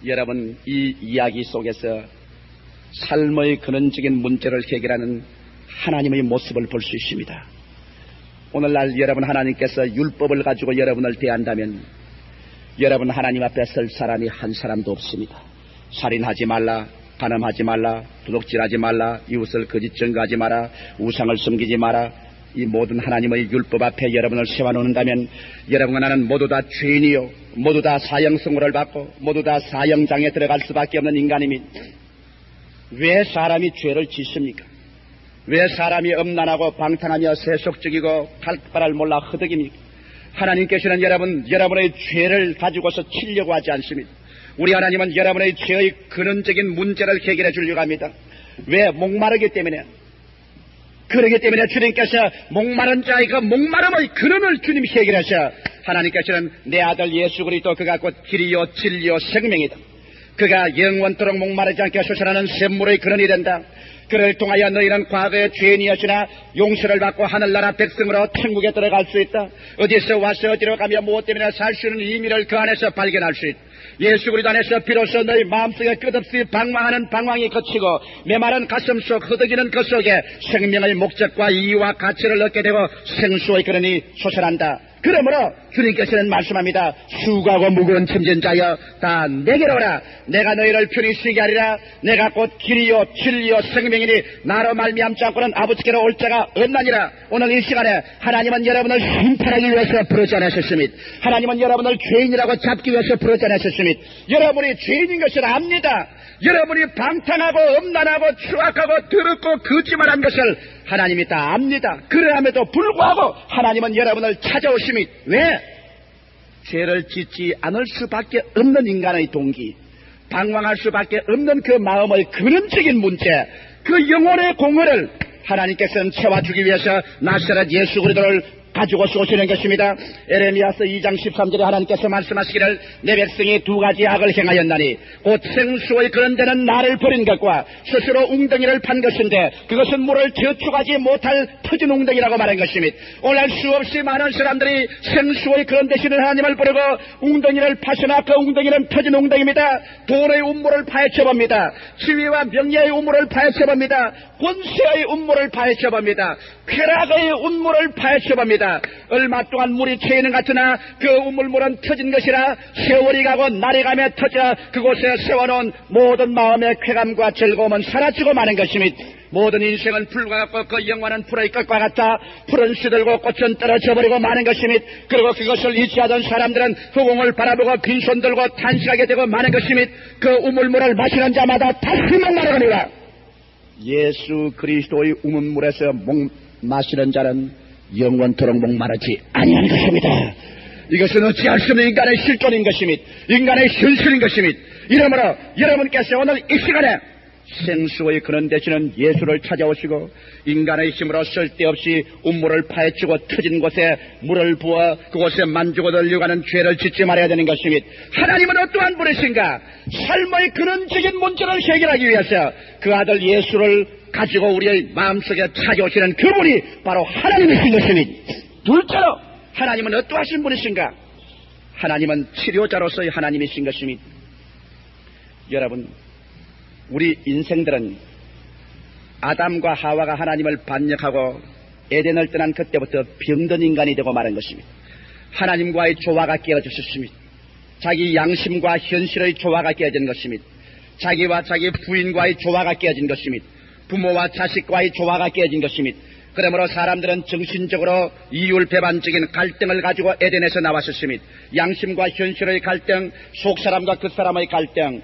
여러분 이 이야기 속에서 삶의 근원적인 문제를 해결하는 하나님의 모습을 볼 수 있습니다. 오늘날 여러분 하나님께서 율법을 가지고 여러분을 대한다면 여러분 하나님 앞에 설 사람이 한 사람도 없습니다. 살인하지 말라, 간음하지 말라, 도둑질하지 말라, 이웃을 거짓 증거하지 마라, 우상을 섬기지 마라. 이 모든 하나님의 율법 앞에 여러분을 세워놓는다면 여러분과 나는 모두 다 죄인이요 모두 다 사형선고를 받고 모두 다 사형장에 들어갈 수밖에 없는 인간입니다. 왜 사람이 죄를 짓습니까? 왜 사람이 음란하고 방탕하며 세속적이고 갈 바를 몰라 허덕입니까? 하나님께서는 여러분의 죄를 가지고서 치려고 하지 않습니다. 우리 하나님은 여러분의 죄의 근원적인 문제를 해결해 주려고 합니다. 왜? 목마르기 때문에. 그러기 때문에 주님께서 목마른 자의 그 목마름의 근원을 주님이 해결하셔. 하나님께서는 내 아들 예수 그리스도 그가 곧 길이요 진리요 생명이다. 그가 영원토록 목마르지 않게 솟아나는 샘물의 근원이 된다. 그를 통하여 너희는 과거의 죄인이었으나 용서를 받고 하늘나라 백성으로 천국에 들어갈 수 있다. 어디서 와서 어디로 가며 무엇 때문에 살 수 있는 의미를 그 안에서 발견할 수 있다. 예수 그리스도 안에서 비로소 너희 마음속에 끝없이 방황하는 방황이 그치고 메마른 가슴속 허덕이는 그 속에 생명의 목적과 이유와 가치를 얻게 되고 생수의 근원이 솟아난다. 그러므로 주님께서는 말씀합니다. 수고하고 무거운 짐진 자여 다 내게로 오라. 내가 너희를 편히 쉬게 하리라. 내가 곧 길이요 진리요 생명이니 나로 말미암지 않고는 아버지께로 올 자가 없나니라. 오늘 이 시간에 하나님은 여러분을 심판하기 위해서 부르지 않으셨습니다. 하나님은 여러분을 죄인이라고 잡기 위해서 부르지 않으셨습니다. 여러분이 죄인인 것을 압니다. 여러분이 방탕하고 음란하고 추악하고 더럽고 거짓말한 것을 하나님이 다 압니다. 그러함에도 불구하고 하나님은 여러분을 찾아오심이 왜? 죄를 짓지 않을 수밖에 없는 인간의 동기, 방황할 수밖에 없는 그 마음의 근원적인 문제, 그 영혼의 공허를 하나님께서는 채워주기 위해서 나사렛 예수 그리스도를 가지고 오시는 것입니다. 에레미야서 2장 13절에 하나님께서 말씀하시기를 내 백성이 두 가지 악을 행하였나니 곧 생수의 그런 데는 나를 버린 것과 스스로 웅덩이를 판 것인데 그것은 물을 저축하지 못할 터진 웅덩이라고 말한 것입니다. 오늘 수없이 많은 사람들이 생수의 그런 대신에 하나님을 부르고 웅덩이를 파시나 그 웅덩이는 터진 웅덩이입니다. 돈의 운물을 파헤쳐봅니다. 지위와 명예의 운물을 파헤쳐봅니다. 권세의 운물을 파헤쳐봅니다. 쾌락의 운물을 파헤쳐봅니다. 얼마 동안 물이 채이는 같으나 그 우물물은 터진 것이라 세월이 가고 날이 가며 터져 그곳에 세워놓은 모든 마음의 쾌감과 즐거움은 사라지고 마는 것입니다. 모든 인생은 풀과 같고 그 영화는 풀의 끝과 같아 풀은 시들고 꽃은 떨어져 버리고 마는 것입니다. 그리고 그것을 잊지하던 사람들은 후궁을 바라보고 빈손 들고 탄식하게 되고 마는 것입니다. 그 우물물을 마시는 자마다 다시 목마르거니와 예수 그리스도의 우물물에서 마시는 자는 영원토록 목마르지 아니하는 것입니다. 이것은 어찌할 수 없는 인간의 실존인 것입니다. 인간의 현실인 것입니다. 이러므로 여러분께서 오늘 이 시간에 생수의 근원 되시는 예수를 찾아오시고 인간의 힘으로 쓸데없이 운물을 파헤치고 터진 곳에 물을 부어 그곳에 만주고 들려가는 죄를 짓지 말아야 되는 것입니다. 하나님은 어떠한 분이신가? 삶의 근원적인 문제를 해결하기 위해서 그 아들 예수를 가지고 우리의 마음속에 찾아오시는 그분이 바로 하나님이신 것입니다. 둘째로 하나님은 어떠하신 분이신가? 하나님은 치료자로서의 하나님이신 것입니다. 여러분, 우리 인생들은 아담과 하와가 하나님을 반역하고 에덴을 떠난 그때부터 병든 인간이 되고 마는 것입니다. 하나님과의 조화가 깨어졌습니다. 자기 양심과 현실의 조화가 깨어진 것입니다. 자기와 자기 부인과의 조화가 깨어진 것입니다. 부모와 자식과의 조화가 깨어진 것입니다. 그러므로 사람들은 정신적으로 이율배반적인 갈등을 가지고 에덴에서 나왔었습니다. 양심과 현실의 갈등, 속사람과 겉사람의 갈등,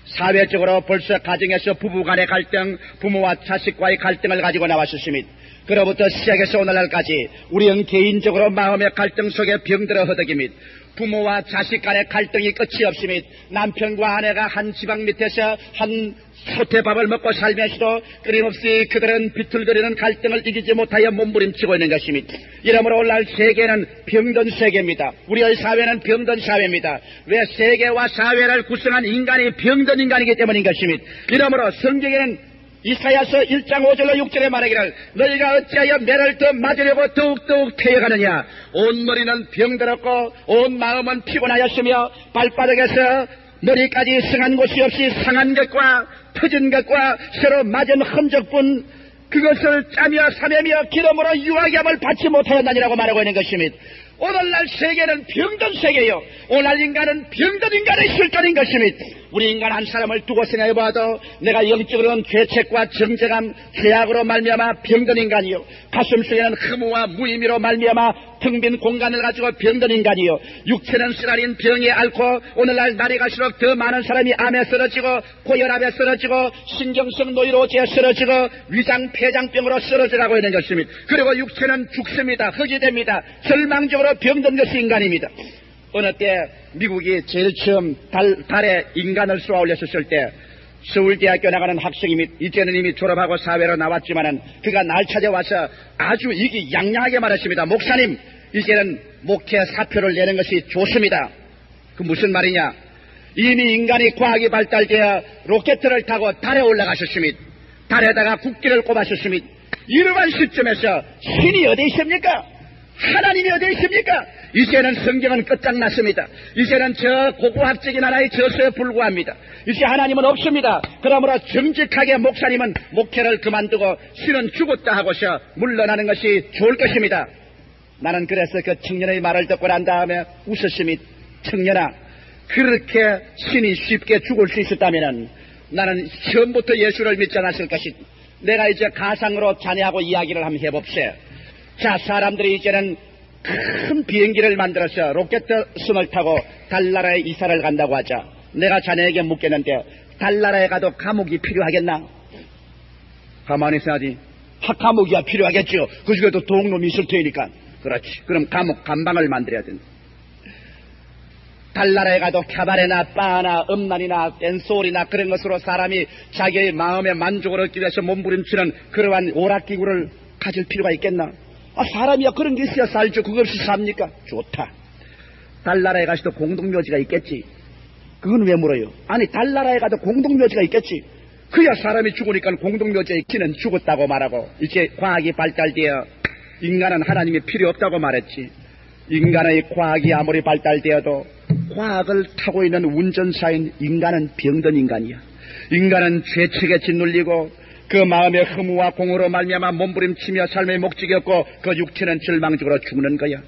사회적으로 벌써 가정에서 부부간의 갈등, 부모와 자식과의 갈등을 가지고 나왔었습니다. 그로부터 시작해서 오늘날까지 우리는 개인적으로 마음의 갈등 속에 병들어 허덕입니다. 부모와 자식 간의 갈등이 끝이 없습니다. 남편과 아내가 한 지방 밑에서 한 소태밥을 먹고 살면서도 끊임없이 그들은 비틀거리는 갈등을 이기지 못하여 몸부림치고 있는 것입니다. 이러므로 오늘날 세계는 병든 세계입니다. 우리의 사회는 병든 사회입니다. 왜? 세계와 사회를 구성한 인간이 병든 인간이기 때문인 것입니다. 이러므로 성경에는 이사야서 1장 5절로 6절에 말하기를 너희가 어찌하여 매를 더 맞으려고 더욱더욱 태워가느냐. 온 머리는 병들었고 온 마음은 피곤하였으며 발바닥에서 머리까지 상한 곳이 없이 상한 것과 터진 것과 새로 맞은 흔적뿐 그것을 짜며 사매며 기름으로 유하게 함을 받지 못하였나니라고 말하고 있는 것입니다. 오늘날 세계는 병든 세계요. 오늘날 인간은 병든 인간의 실존인 것입니다. 우리 인간 한 사람을 두고 생각해봐도 내가 영적으로는 죄책과 정죄감, 죄악으로 말미암아 병든 인간이요. 가슴속에는 흠우와 무의미로 말미암아 텅 빈 공간을 가지고 병든 인간이요. 육체는 쓰라린 병에 앓고 오늘날 날이 갈수록 더 많은 사람이 암에 쓰러지고 고혈압에 쓰러지고 신경성 노이로제에 쓰러지고 위장 폐장병으로 쓰러져가고 있는 것입니다. 그리고 육체는 죽습니다. 흙이 됩니다. 절망적으로 병든 것이 인간입니다. 어느 때 미국이 제일 처음 달에 인간을 쏘아 올렸을 때 서울대학교 나가는 학생이 이제는 이미 졸업하고 사회로 나왔지만은 그가 날 찾아와서 아주 이기양양하게 말했습니다. 목사님, 이제는 목회 사표를 내는 것이 좋습니다. 그 무슨 말이냐? 이미 인간이 과학이 발달되어 로켓을 타고 달에 올라가셨습니다. 달에다가 국기를 꼽았습니다. 이러한 시점에서 신이 어디 있습니까? 하나님이 어디 있습니까? 이제는 성경은 끝장났습니다. 이제는 저 고고학적인 하나의 저서에 불과합니다. 이제 하나님은 없습니다. 그러므로 정직하게 목사님은 목회를 그만두고 신은 죽었다 하고서 물러나는 것이 좋을 것입니다. 나는 그래서 그 청년의 말을 듣고 난 다음에 웃으심이, 청년아, 그렇게 신이 쉽게 죽을 수 있었다면 나는 처음부터 예수를 믿지 않았을 것이. 내가 이제 가상으로 자네하고 이야기를 한번 해봅시다. 자, 사람들이 이제는 큰 비행기를 만들어서 로켓선을 타고 달나라에 이사를 간다고 하자. 내가 자네에게 묻겠는데 달나라에 가도 감옥이 필요하겠나? 가만히 생각하지. 감옥이야 필요하겠죠. 그 중에도 도둑놈이 있을 테니까. 그렇지. 그럼 감옥 감방을 만들어야 된다. 달나라에 가도 캬바레나 바나 음란이나 댄스홀이나 그런 것으로 사람이 자기의 마음의 만족을 얻기 위해서 몸부림치는 그러한 오락기구를 가질 필요가 있겠나? 사람이야 그런 게 있어야 살죠. 그거 없이 삽니까? 좋다. 달나라에 가서도 공동묘지가 있겠지. 그건 왜 물어요? 아니 달나라에 가도 공동묘지가 있겠지. 그야 사람이 죽으니까 공동묘지에 기는 죽었다고 말하고, 이제 과학이 발달되어 인간은 하나님이 필요 없다고 말했지. 인간의 과학이 아무리 발달되어도 과학을 타고 있는 운전사인 인간은 병든 인간이야. 인간은 죄책에 짓눌리고 그 마음의 허무와 공허로 말미암아 몸부림치며 삶의 목적이 없고 그 육체는 절망적으로 죽는 거야.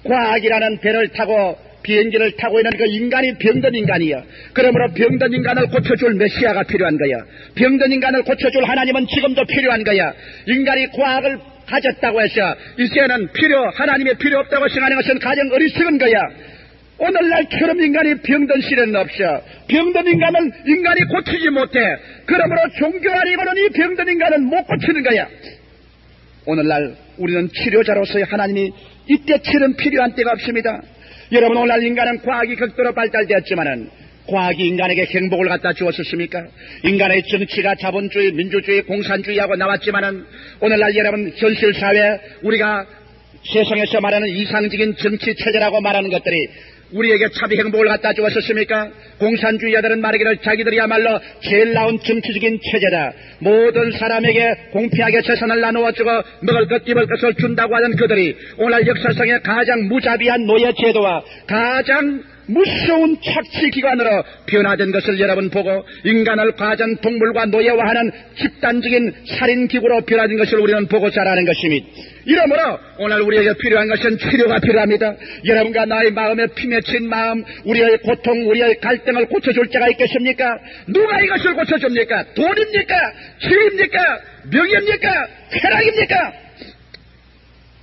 과학이라는 배를 타고 비행기를 타고 있는 그 인간이 병든 인간이야. 그러므로 병든 인간을 고쳐줄 메시아가 필요한 거야. 병든 인간을 고쳐줄 하나님은 지금도 필요한 거야. 인간이 과학을 가졌다고 해서 이제는 하나님이 필요 없다고 생각하는 것은 가장 어리석은 거야. 오늘날처럼 인간이 병든 시대는 없어. 병든 인간은 인간이 고치지 못해. 그러므로 종교 아니고는 이 병든 인간은 못 고치는 거야. 오늘날 우리는 치료자로서의 하나님이 이때처럼 필요한 때가 없습니다. 여러분, 오늘날 인간은 과학이 극도로 발달되었지만은 과학이 인간에게 행복을 갖다 주었습니까? 인간의 정치가 자본주의, 민주주의, 공산주의하고 나왔지만은 오늘날 여러분 현실사회 우리가 세상에서 말하는 이상적인 정치 체제라고 말하는 것들이 우리에게 참 행복을 갖다 주었습니까? 공산주의자들은 말하기를 자기들이야말로 제일 나은 정치적인 체제다. 모든 사람에게 공평하게 재산을 나누어주고 먹을 것 입을 것을 준다고 하는 그들이 오늘 역사상의 가장 무자비한 노예제도와 가장 무서운 착취기관으로 변화된 것을 여러분 보고 인간을 가전 동물과 노예화하는 집단적인 살인기구로 변화된 것을 우리는 보고 자라는 것입니다. 이러므로 오늘 우리에게 필요한 것은 치료가 필요합니다. 여러분과 나의 마음에 피맺힌 마음, 우리의 고통, 우리의 갈등을 고쳐줄 자가 있겠습니까? 누가 이것을 고쳐줍니까? 돈입니까? 치유입니까? 명예입니까? 쾌락입니까?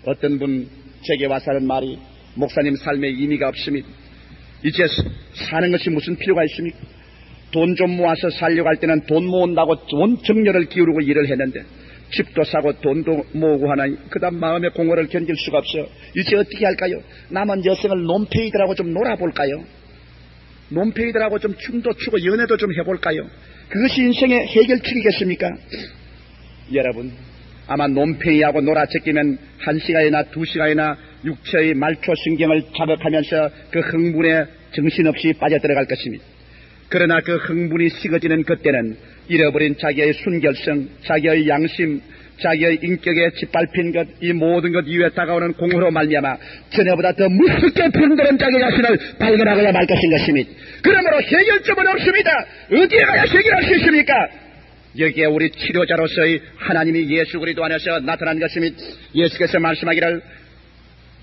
어떤 분 제게 와서 하는 말이, 목사님 삶에 의미가 없습니다. 이제 사는 것이 무슨 필요가 있습니까? 돈 좀 모아서 살려고 할 때는 돈 모은다고 온 정열을 기울이고 일을 했는데 집도 사고 돈도 모으고 하나니 그 다음 마음의 공허를 견딜 수가 없어. 이제 어떻게 할까요? 남은 여생을 논페이들하고 좀 놀아볼까요? 논페이들하고 좀 춤도 추고 연애도 좀 해볼까요? 그것이 인생의 해결책이겠습니까? 여러분, 아마 논페이하고 놀아채끼면 1시간이나 2시간이나 육체의 말초 신경을 자극하면서 그 흥분에 정신없이 빠져들어갈 것입니다. 그러나 그 흥분이 식어지는 그때는 잃어버린 자기의 순결성, 자기의 양심, 자기의 인격에 짓밟힌 것, 이 모든 것 이후에 다가오는 공허로 말미암아 전에보다 더 무섭게 병드는 자기 자신을 발견하고야 말 것인 것입니다. 그러므로 해결점은 없습니다. 어디에 가야 해결할 수 있습니까? 여기에 우리 치료자로서의 하나님이 예수 그리스도 안에서 나타난 것입니다. 예수께서 말씀하기를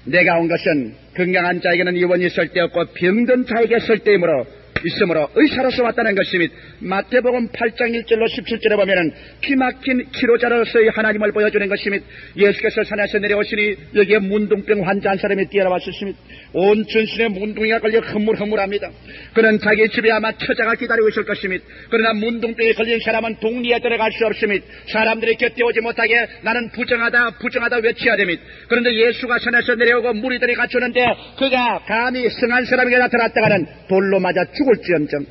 내가 온 것은 건강한 자에게는 유언이 쓸데없고 병든 자에게 쓸데이므로 있으므로 의사로서 왔다는 것입니다. 마태복음 8장 1절로 17절에 보면은 기막힌 치료자로서의 하나님을 보여주는 것입니다. 예수께서 산에서 내려오시니 여기에 문둥병 환자 한 사람이 뛰어나왔습니다. 온 전신에 문둥이가 걸려 흐물흐물합니다. 그는 자기 집에 아마 처자가 기다리고 있을 것입니다. 그러나 문둥병에 걸린 사람은 동리에 들어갈 수 없습니다. 사람들이 곁에 오지 못하게 나는 부정하다 외쳐야 됩니다. 그런데 예수가 산에서 내려오고 무리들이 갖추는데 그가 감히 성한 사람에게 나타났다가는 돌로 맞아 죽을지언정.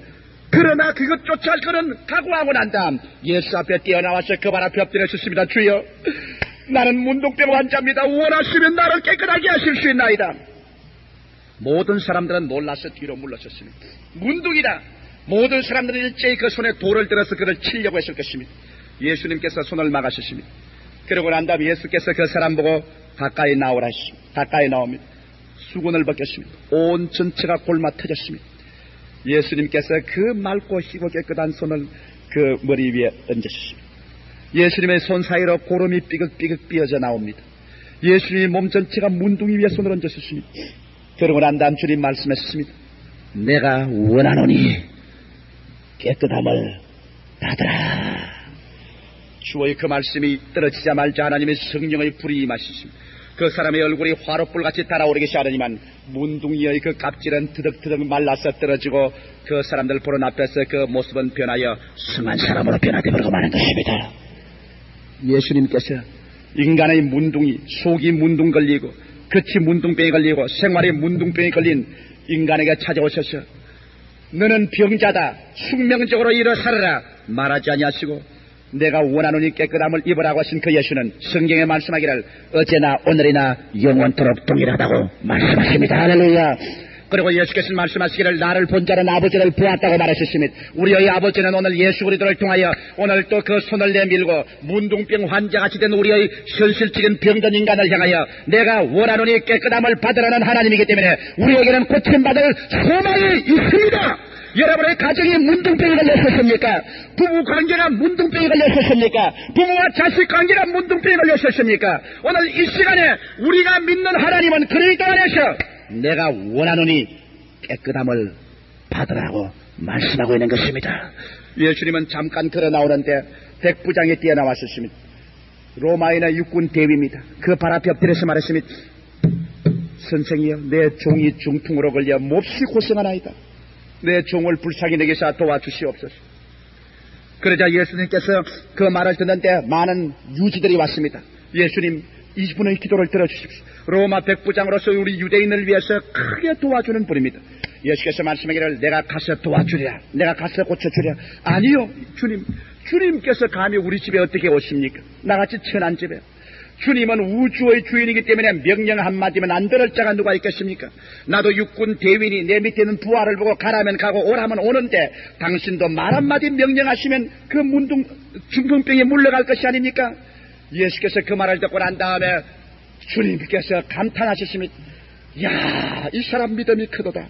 그러나 그것조차 그는 각오하고 난 다음 예수 앞에 뛰어나와서 그 발 앞에 엎드려 섰습니다. 주여, 나는 문둥병 환자입니다. 원하시면 나를 깨끗하게 하실 수 있나이다. 모든 사람들은 놀라서 뒤로 물러섰습니다. 문둥이다. 모든 사람들은 일제히 그 손에 돌을 들어서 그를 치려고 했을 것입니다. 예수님께서 손을 막으셨습니다. 그러고 난 다음에 예수께서 그 사람 보고 가까이 나오라 하셨습니다. 가까이 나옵니다. 수건을 벗겼습니다. 온 전체가 골마 터졌습니다. 예수님께서 그 맑고 희고 깨끗한 손을 그 머리 위에 얹으셨습니다. 예수님의 손 사이로 고름이 삐걱삐걱 삐어져 나옵니다. 예수님의 몸 전체가 문둥이 위에 손을 얹으셨으니 그러고 난 다음 주님 말씀하셨습니다. 내가 원하노니 깨끗함을 받으라. 주의 그 말씀이 떨어지자마자 하나님의 성령의 불이 임하셨습니다. 그 사람의 얼굴이 화롯불같이 달아오르기 시작하더니만 문둥이의 그 껍질은 드덕드덕 말라서 떨어지고 그 사람들 보는 앞에서 그 모습은 변하여 성한 사람으로 변화되버리고 마는 것입니다. 예수님께서 인간의 문둥이, 속이 문둥 걸리고 겉이 문둥병이 걸리고 생활에 문둥병이 걸린 인간에게 찾아오셔서 너는 병자다, 숙명적으로 일어서라 말하지 아니하시고 내가 원하노니 깨끗함을 입으라고 하신 그 예수는 성경에 말씀하기를 어제나 오늘이나 영원토록 동일하다고 말씀하십니다. 할렐루야. 그리고 예수께서 말씀하시기를 나를 본 자는 아버지를 보았다고 말하셨습니다. 우리의 아버지는 오늘 예수 그리스도를 통하여 오늘 또 그 손을 내밀고 문둥병 환자같이 된 우리의 현실적인 병든 인간을 향하여 내가 원하노니 깨끗함을 받으라는 하나님이기 때문에 우리에게는 고침받을 소망이 있습니다. 여러분의 가정이 문둥병이 걸렸었습니까? 부부 관계가 문둥병이 걸렸었습니까? 부모와 자식 관계가 문둥병이 걸렸었습니까? 오늘 이 시간에 우리가 믿는 하나님은 그리스도 안에서 내가 원하노니 깨끗함을 받으라고 말씀하고 있는 것입니다. 예수님은 잠깐 걸어 나오는데 백부장이 뛰어나왔었습니다. 로마인의 육군 대위입니다. 그 발 앞에 엎드려서 말했습니다. 선생이여, 내 종이 중풍으로 걸려 몹시 고생하나이다. 내 종을 불쌍히 내게서 도와주시옵소서. 그러자 예수님께서 그 말을 듣는데 많은 유지들이 왔습니다. 예수님, 이분의 기도를 들어주십시오. 로마 백부장으로서 우리 유대인을 위해서 크게 도와주는 분입니다. 예수께서 말씀하기를 내가 가서 도와주랴, 내가 가서 고쳐주랴. 아니요 주님, 주님께서 감히 우리 집에 어떻게 오십니까? 나같이 천한 집에. 주님은 우주의 주인이기 때문에 명령 한마디면 안 들을 자가 누가 있겠습니까? 나도 육군 대위니 내 밑에 있는 부하를 보고 가라면 가고 오라면 오는데 당신도 말 한마디 명령하시면 그 중풍병에 물러갈 것이 아닙니까? 예수께서 그 말을 듣고 난 다음에 주님께서 감탄하셨습니다. 야, 이 사람 믿음이 크도다.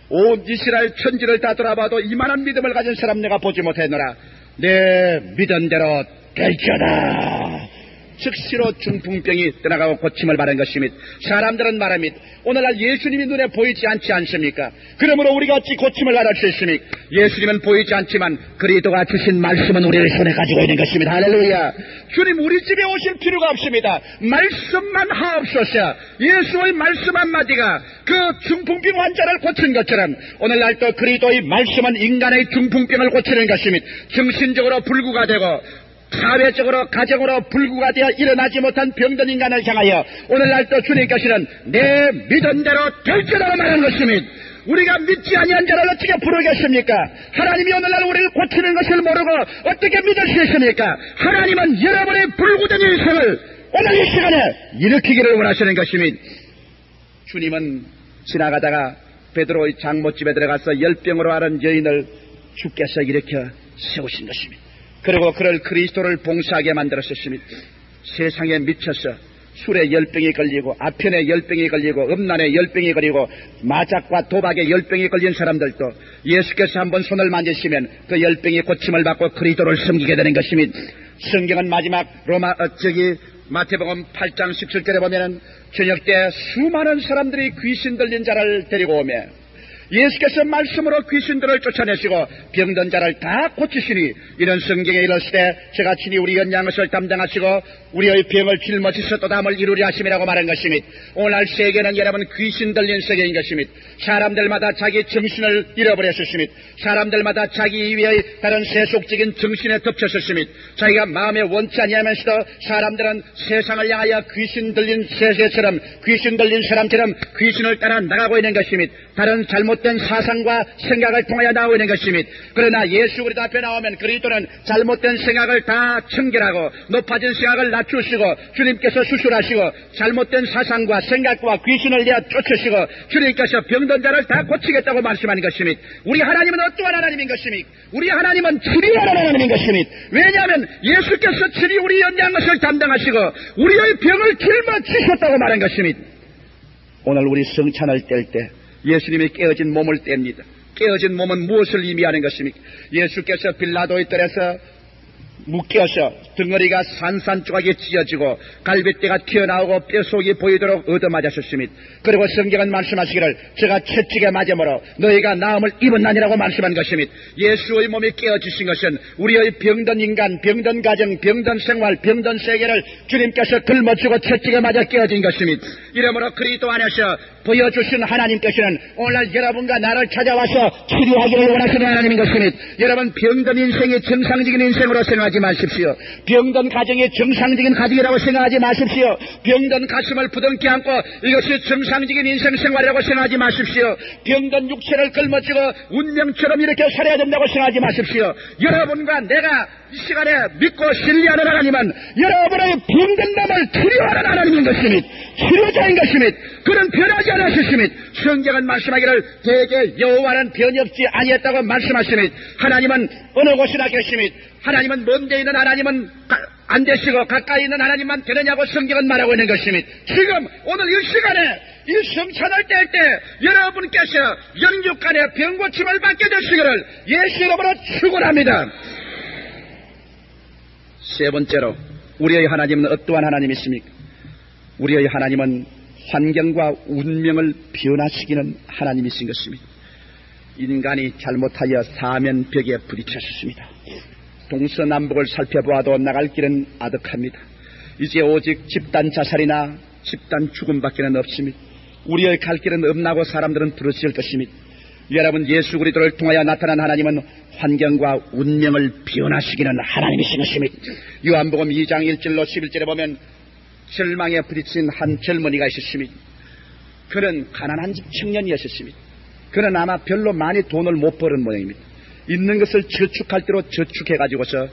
온 이스라엘 천지를 다 돌아봐도 이만한 믿음을 가진 사람 내가 보지 못했노라. 내 믿음대로 될지어다. 즉시로 중풍병이 떠나가고 고침을 받은 것입니다. 사람들은 말합니다. 오늘날 예수님이 눈에 보이지 않지 않습니까? 그러므로 우리가 어찌 고침을 받을 수 있습니까? 예수님은 보이지 않지만 그리스도가 주신 말씀은 우리의 손에 가지고 있는 것입니다. 할렐루야. 주님 우리 집에 오실 필요가 없습니다. 말씀만 하옵소서. 예수의 말씀 한마디가 그 중풍병 환자를 고친 것처럼 오늘날 또 그리스도의 말씀은 인간의 중풍병을 고치는 것입니다. 정신적으로 불구가 되고 사회적으로 가정으로 불구가 되어 일어나지 못한 병든 인간을 향하여 오늘날 또 주님께서는 내 믿음대로 될지라고 말하는 것입니다. 우리가 믿지 아니한 자를 어떻게 부르겠습니까? 하나님이 오늘날 우리를 고치는 것을 모르고 어떻게 믿을 수 있습니까? 하나님은 여러분의 불구된 인생을 오늘 이 시간에 일으키기를 원하시는 것입니다. 주님은 지나가다가 베드로의 장모집에 들어가서 열병으로 앓은 여인을 주께서 일으켜 세우신 것입니다. 그리고 그를 그리스도를 봉사하게 만들었습니다. 세상에 미쳐서 술에 열병이 걸리고 아편에 열병이 걸리고 음란에 열병이 걸리고 마작과 도박에 열병이 걸린 사람들도 예수께서 한번 손을 만지시면 그 열병이 고침을 받고 그리스도를 섬기게 되는 것입니다. 성경은 마지막 마태복음 8장 17절에 보면은 저녁 때 수많은 사람들이 귀신 들린 자를 데리고 오며 예수께서 말씀으로 귀신들을 쫓아내시고 병든 자를 다 고치시니 이런 성경에 이르시되 제가 친히 우리 연양 것을 담당하시고 우리의 병을 짊어지서 또 담을 이루려 하심이라고 말한 것입니다. 오늘날 세계는 여러분 귀신 들린 세계인 것입니다. 사람들마다 자기 정신을 잃어버렸습니다. 사람들마다 자기 이외의 다른 세속적인 정신에 덮쳤습니다. 자기가 마음에 원치 아니하면서도 사람들은 세상을 향하여 귀신 들린 세계처럼 귀신 들린 사람처럼 귀신을 따라 나가고 있는 것입니다. 다른 잘못된 사상과 생각을 통하여 나오고 있는 것입니다. 그러나 예수 그리스도 앞에 나오면 그리스도는 잘못된 생각을 다 청결하고 높아진 생각을 낮추시고 주님께서 수술하시고 잘못된 사상과 생각과 귀신을 내어 쫓으시고 주님께서 병든 자를 다 고치겠다고 말씀하는 것입니다. 우리 하나님은 어떠한 하나님인 것입니까? 우리 하나님은 치료하는 하나님인 것입니다. 왜냐하면 예수께서 친히 우리 연약한 것을 담당하시고 우리의 병을 짊어지셨다고 말한 것입니다. 오늘 우리 성찬을 뗄 때 예수님이 깨어진 몸을 뗍니다. 깨어진 몸은 무엇을 의미하는 것입니까? 예수께서 빌라도의 뜰에서 묶여서 덩어리가 산산조각이 찢어지고 갈빗대가 튀어나오고 뼈속이 보이도록 얻어맞으셨습니다. 그리고 성경은 말씀하시기를 제가 채찍에 맞음으로 너희가 나음을 입었나니라고 말씀한 것입니다. 예수의 몸이 깨어지신 것은 우리의 병든 인간, 병든 가정, 병든 생활, 병든 세계를 주님께서 짊어지고 채찍에 맞아 깨어진 것입니다. 이러므로 그리스도 안에서 보여주신 하나님께서는 오늘날 여러분과 나를 찾아와서 치료하기를 원하시는 하나님인 것입니다. 여러분 병든 인생이 정상적인 인생으로 생각하지 마십시오. 병든 가정이 정상적인 가정이라고 생각하지 마십시오. 병든 가슴을 부둥켜 안고 이것이 정상적인 인생 생활이라고 생각하지 마십시오. 병든 육체를 짊어지고 운명처럼 이렇게 살아야 된다고 생각하지 마십시오. 여러분과 내가 이 시간에 믿고 신뢰하는 하나님은 여러분의 병든 몸을 치료하는 하나님인 것입니다. 치료자인 것입니다. 그런 변하지 않으셨습니다. 성경은 말씀하기를 대개 여호와는 변이 없지 아니했다고 말씀하십니다. 하나님은 어느 곳이나 계십니다. 하나님은 먼데 있는 하나님은 안 되시고 가까이 있는 하나님만 되느냐고 성경은 말하고 있는 것입니다. 지금 오늘 이 시간에 이 성찬을 뗄 때 여러분께서 영육간의 병고침을 받게 되시기를 예수 이름으로 축원합니다. 세 번째로 우리의 하나님은 어떠한 하나님이십니까? 우리의 하나님은 환경과 운명을 변화시키는 하나님이신 것입니다. 인간이 잘못하여 사면벽에 부딪혔습니다. 동서남북을 살펴보아도 나갈 길은 아득합니다. 이제 오직 집단 자살이나 집단 죽음밖에는 없습니다. 우리의 갈 길은 없나고 사람들은 부르짖을 것입니다. 여러분, 예수 그리스도를 통하여 나타난 하나님은 환경과 운명을 변화시키는 하나님이신 것입니다. 요한복음 2장 1절로 11절에 보면 절망에 부딪힌 한 젊은이가 있었습니다. 그는 가난한 집 청년이었습니다. 그는 아마 별로 많이 돈을 못 버는 모양입니다. 있는 것을 저축할 대로 저축해가지고서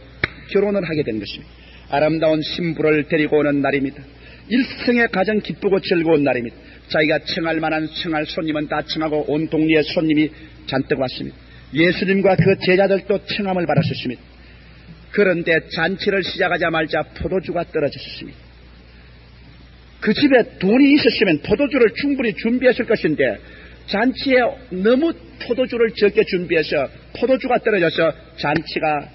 결혼을 하게 된 것입니다. 아름다운 신부를 데리고 오는 날입니다. 일생에 가장 기쁘고 즐거운 날입니다. 자기가 청할 만한 청할 손님은 다 청하고 온 동네에 손님이 잔뜩 왔습니다. 예수님과 그 제자들도 청함을 받았습니다. 그런데 잔치를 시작하자마자 포도주가 떨어졌습니다. 그 집에 돈이 있었으면 포도주를 충분히 준비했을 것인데 잔치에 너무 포도주를 적게 준비해서 포도주가 떨어져서 잔치가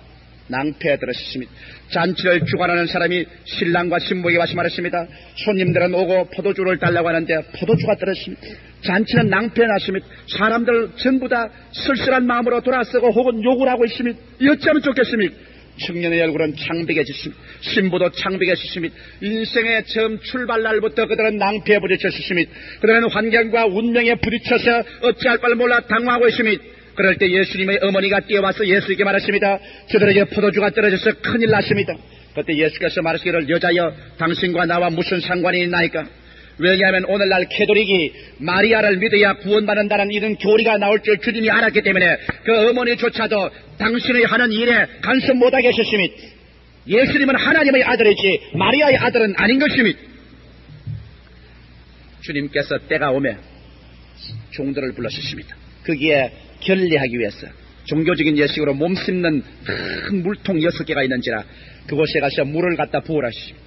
낭패에 들었습니다. 잔치를 주관하는 사람이 신랑과 신부에게 와서 말했습니다. 손님들은 오고 포도주를 달라고 하는데 포도주가 떨어졌습니다. 잔치는 낭패에 났습니다. 사람들 전부 다 쓸쓸한 마음으로 돌아서고 혹은 욕을 하고 있습니다. 어찌하면 좋겠습니까? 청년의 얼굴은 창백해졌습니다. 신부도 창백해졌습니다. 인생의 처음 출발날부터 그들은 낭패에 부딪혔습니다. 그들은 환경과 운명에 부딪혀서 어찌할 바를 몰라 당황하고 있습니다. 그럴 때 예수님의 어머니가 뛰어와서 예수에게 말했습니다. 저들에게 포도주가 떨어져서 큰일 났습니다. 그때 예수께서 말하시기를 여자여 당신과 나와 무슨 상관이 있나이까? 왜냐하면 오늘날 캐톨릭이 마리아를 믿어야 구원받는다는 이런 교리가 나올 줄 주님이 알았기 때문에 그 어머니조차도 당신의 하는 일에 간섭 못하게 하셨습니다. 예수님은 하나님의 아들이지 마리아의 아들은 아닌 것입니다. 주님께서 때가 오매 종들을 불러주십니다. 거기에 결례하기 위해서 종교적인 예식으로 몸 씻는 큰 물통 6개가 있는지라 그곳에 가서 물을 갖다 부으라십니다.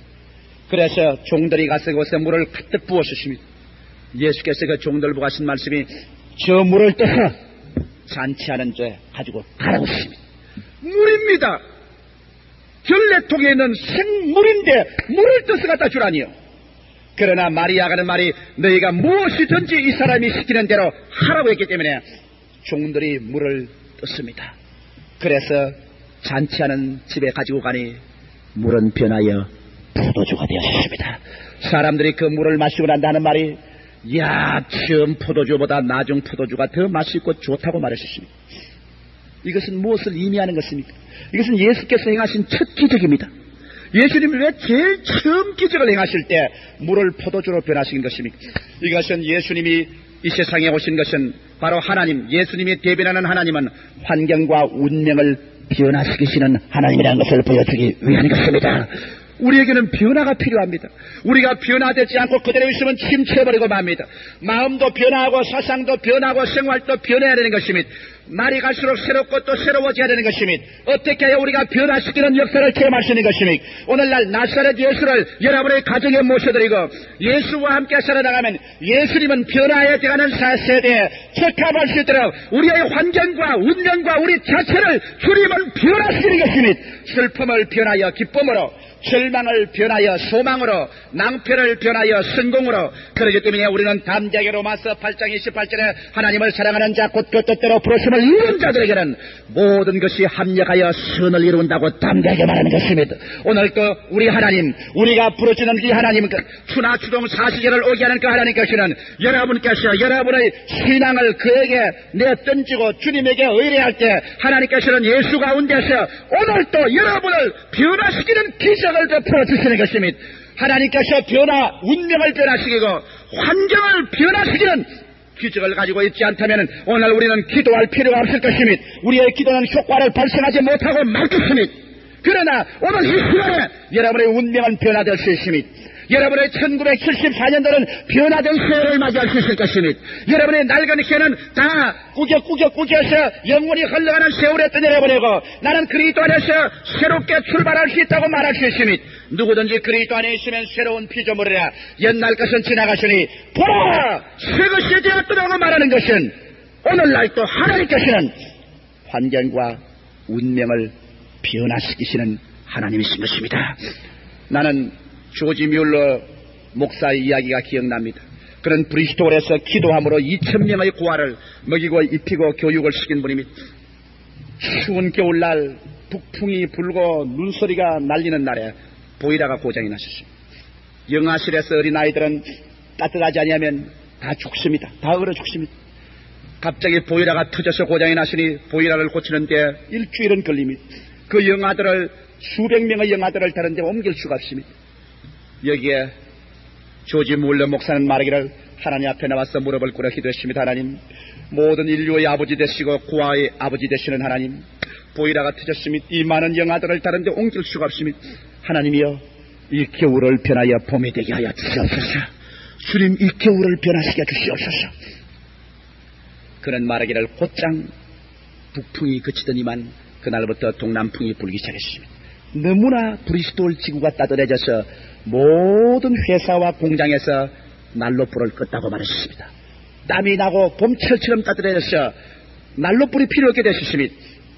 그래서 종들이 가서 그곳에 물을 가득 부었습니다. 예수께서 그 종들 보고 하신 말씀이 저 물을 떠서 잔치하는 데 가지고 가라고 하십니다. 물입니다. 결례통에 있는 생물인데 물을 떠서 갖다 주라니요. 그러나 마리아가 하는 말이 너희가 무엇이든지 이 사람이 시키는 대로 하라고 했기 때문에 종들이 물을 떴습니다. 그래서 잔치하는 집에 가지고 가니 물은 변하여 포도주가 되었습니다. 사람들이 그 물을 마시고 난다는 말이 야, 처음 포도주보다 나중 포도주가 더 맛있고 좋다고 말하셨습니다. 이것은 무엇을 의미하는 것입니까? 이것은 예수께서 행하신 첫 기적입니다. 예수님이 왜 제일 처음 기적을 행하실 때 물을 포도주로 변하신 것입니까? 이것은 예수님이 이 세상에 오신 것은 바로 하나님, 예수님이 대변하는 하나님은 환경과 운명을 변화시키시는 하나님이라는 것을 보여주기 위한 것입니다. 우리에게는 변화가 필요합니다. 우리가 변화되지 않고 그대로 있으면 침체해버리고 맙니다. 마음도 변화하고 사상도 변하고 생활도 변해야 되는 것입니다. 날이 갈수록 새롭고 또 새로워져야 되는 것입니다. 어떻게 해야 우리가 변화시키는 역사를 체험할 수 있는 것입니까? 오늘날 나사렛 예수를 여러분의 가정에 모셔드리고 예수와 함께 살아나가면 예수님은 변화에 들어가는 세대에 적합할 수 있도록 우리의 환경과 운명과 우리 자체를 주님은 변화시키는 것입니다. 슬픔을 변하여 기쁨으로, 절망을 변하여 소망으로, 낭패를 변하여 성공으로. 그렇기 때문에 우리는 담대하게 로마서 8장 28절에 하나님을 사랑하는 자 곧 그 뜻대로 부르심을 이룬 자들에게는 모든 것이 합력하여 선을 이룬다고 담대하게 말하는 것입니다. 오늘 또 우리 하나님, 우리가 부르짖는 이 하나님, 추나 추동 사시절을 오게 하는 그 하나님께서는 여러분께서 여러분의 신앙을 그에게 내던지고 주님에게 의뢰할 때 하나님께서는 예수 가운데서 오늘 또 여러분을 변화시키는 기적을 베풀어 주시는 것입니다. 하나님께서 운명을 변화시키고 환경을 변화시키는 기적을 가지고 있지 않다면 오늘 우리는 기도할 필요가 없을 것입니다. 우리의 기도는 효과를 발생하지 못하고 말 것입니다. 그러나 오늘 이 시간에 여러분의 운명은 변화될 수 있습니다. 여러분의 1974년도는 변화된 세월을 맞이할 수 있을 것입니다. 여러분의 낡은 해는 다 꾸겨서 영원히 흘러가는 세월에 떠내려보내고 나는 그리스도 안에서 새롭게 출발할 수 있다고 말할 수 있습니다. 누구든지 그리스도 안에 있으면 새로운 피조물이라 옛날 것은 지나가시니 보라 새 것이 되었더라고 말하는 것은 오늘날 또 하나님께서는 환경과 운명을 변화시키시는 하나님이신 것입니다. 나는 조지 뮬러 목사의 이야기가 기억납니다. 그는 브리스톨에서 기도함으로 2,000명의 고아를 먹이고 입히고 교육을 시킨 분입니다. 추운 겨울날 북풍이 불고 눈소리가 날리는 날에 보일러가 고장이 났었습니다. 영아실에서 어린아이들은 따뜻하지 않으면 다 죽습니다. 다 얼어 죽습니다. 갑자기 보일러가 터져서 고장이 났으니 보일러를 고치는데 일주일은 걸립니다. 그 영아들을 수백 명의 영아들을 다른 데 옮길 수가 없습니다. 여기에 조지 뮬러 목사는 말하기를 하나님 앞에 나와서 무릎을 꿇어 기도했습니다. 하나님, 모든 인류의 아버지 되시고 고아의 아버지 되시는 하나님, 보일러가 터졌습니다. 이 많은 영아들을 다른 데 옮길 수가 없습니다. 하나님이여, 이 겨울을 변하여 봄이 되게 하여 주시옵소서. 주님, 이 겨울을 변화시켜 주시옵소서. 그는 말하기를 곧장 북풍이 그치더니만 그날부터 동남풍이 불기 시작했습니다. 너무나 브리스톨 지구가 따뜻해져서 모든 회사와 공장에서 난로불을 껐다고 말했습니다. 땀이 나고 봄철처럼 따뜻해져서 난로불이 필요 없게 되셨습니다.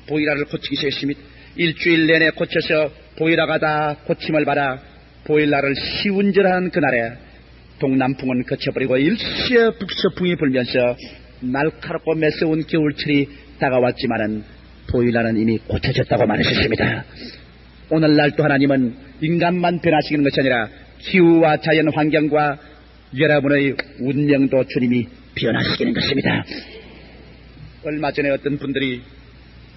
보일러를 고치기 시작했습니다. 일주일 내내 고쳐서 보일러가 다 고침을 받아 보일러를 시운전하는 그날에 동남풍은 그쳐버리고 일시에 북서풍이 불면서 날카롭고 매서운 겨울철이 다가왔지만은 보일러는 이미 고쳐졌다고 말하셨습니다. 오늘날 또 하나님은 인간만 변화시키는 것이 아니라 기후와 자연 환경과 여러분의 운명도 주님이 변화시키는 것입니다. 얼마 전에 어떤 분들이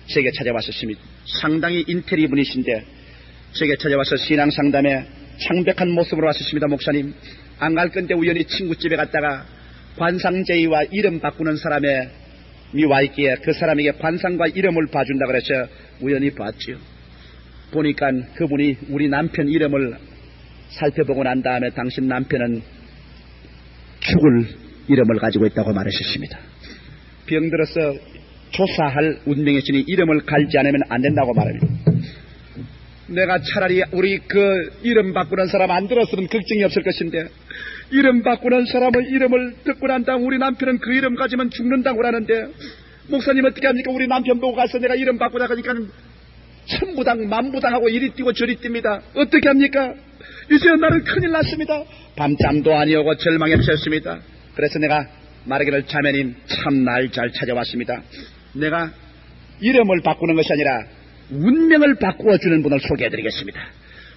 제게 찾아왔었습니다. 상당히 인테리 분이신데 제게 찾아와서 신앙 상담에 창백한 모습으로 왔었습니다. 목사님, 안 갈 건데 우연히 친구집에 갔다가 관상제의와 이름 바꾸는 사람이 와 있기에 그 사람에게 관상과 이름을 봐준다고 그래서 우연히 봤지요. 보니까 그분이 우리 남편 이름을 살펴보고 난 다음에 당신 남편은 죽을 이름을 가지고 있다고 말하셨습니다. 병들어서 조사할 운명의 신이 이름을 갈지 않으면 안 된다고 말합니다. 내가 차라리 우리 그 이름 바꾸는 사람 안 들었으면 걱정이 없을 것인데 이름 바꾸는 사람의 이름을 듣고 난 다음 우리 남편은 그 이름 가지면 죽는다고 하는데 목사님 어떻게 합니까? 우리 남편 보고 가서 내가 이름 바꾸다 하니까 천부당 만부당하고 이리 뛰고 저리 뜁니다. 어떻게 합니까? 이제 나는 큰일 났습니다. 밤잠도 아니오고 절망에 처했습니다. 그래서 내가 말하기를 자매님 참 날 잘 찾아왔습니다. 내가 이름을 바꾸는 것이 아니라 운명을 바꾸어주는 분을 소개해드리겠습니다.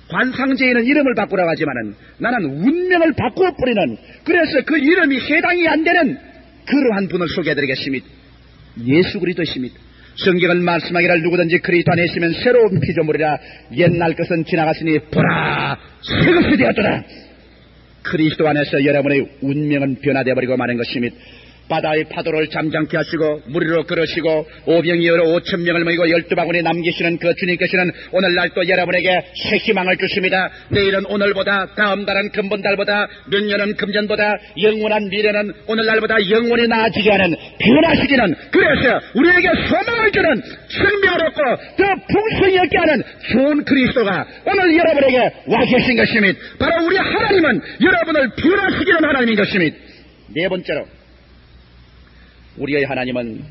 관상제에는 이름을 바꾸라고 하지만은 나는 운명을 바꾸어버리는, 그래서 그 이름이 해당이 안 되는 그러한 분을 소개해드리겠습니다. 예수 그리스도이십니다. 성경은 말씀하기를 누구든지 그리스도 안에 있으면 새로운 피조물이라 옛날 것은 지나갔으니 보라 새 것이 되었더라. 그리스도 안에서 여러분의 운명은 변화되어버리고 마는 것입니다. 바다의 파도를 잠잠케 하시고 무리로 걸으시고 오병이어로 5,000명을 모이고 12바구니 남기시는 그 주님께서는 오늘날 또 여러분에게 새 희망을 주십니다. 내일은 오늘보다, 다음 달은 금번달보다, 몇 년은 금년보다, 영원한 미래는 오늘날보다 영원히 나아지게 하는, 변화시키는, 그래서 우리에게 소망을 주는, 생명을 얻고 더 풍성히 얻게 하는 좋은 그리스도가 오늘 여러분에게 와 계신 것입니다. 바로 우리 하나님은 여러분을 변화시키는 하나님인 것입니다. 네 번째로, 우리의 하나님은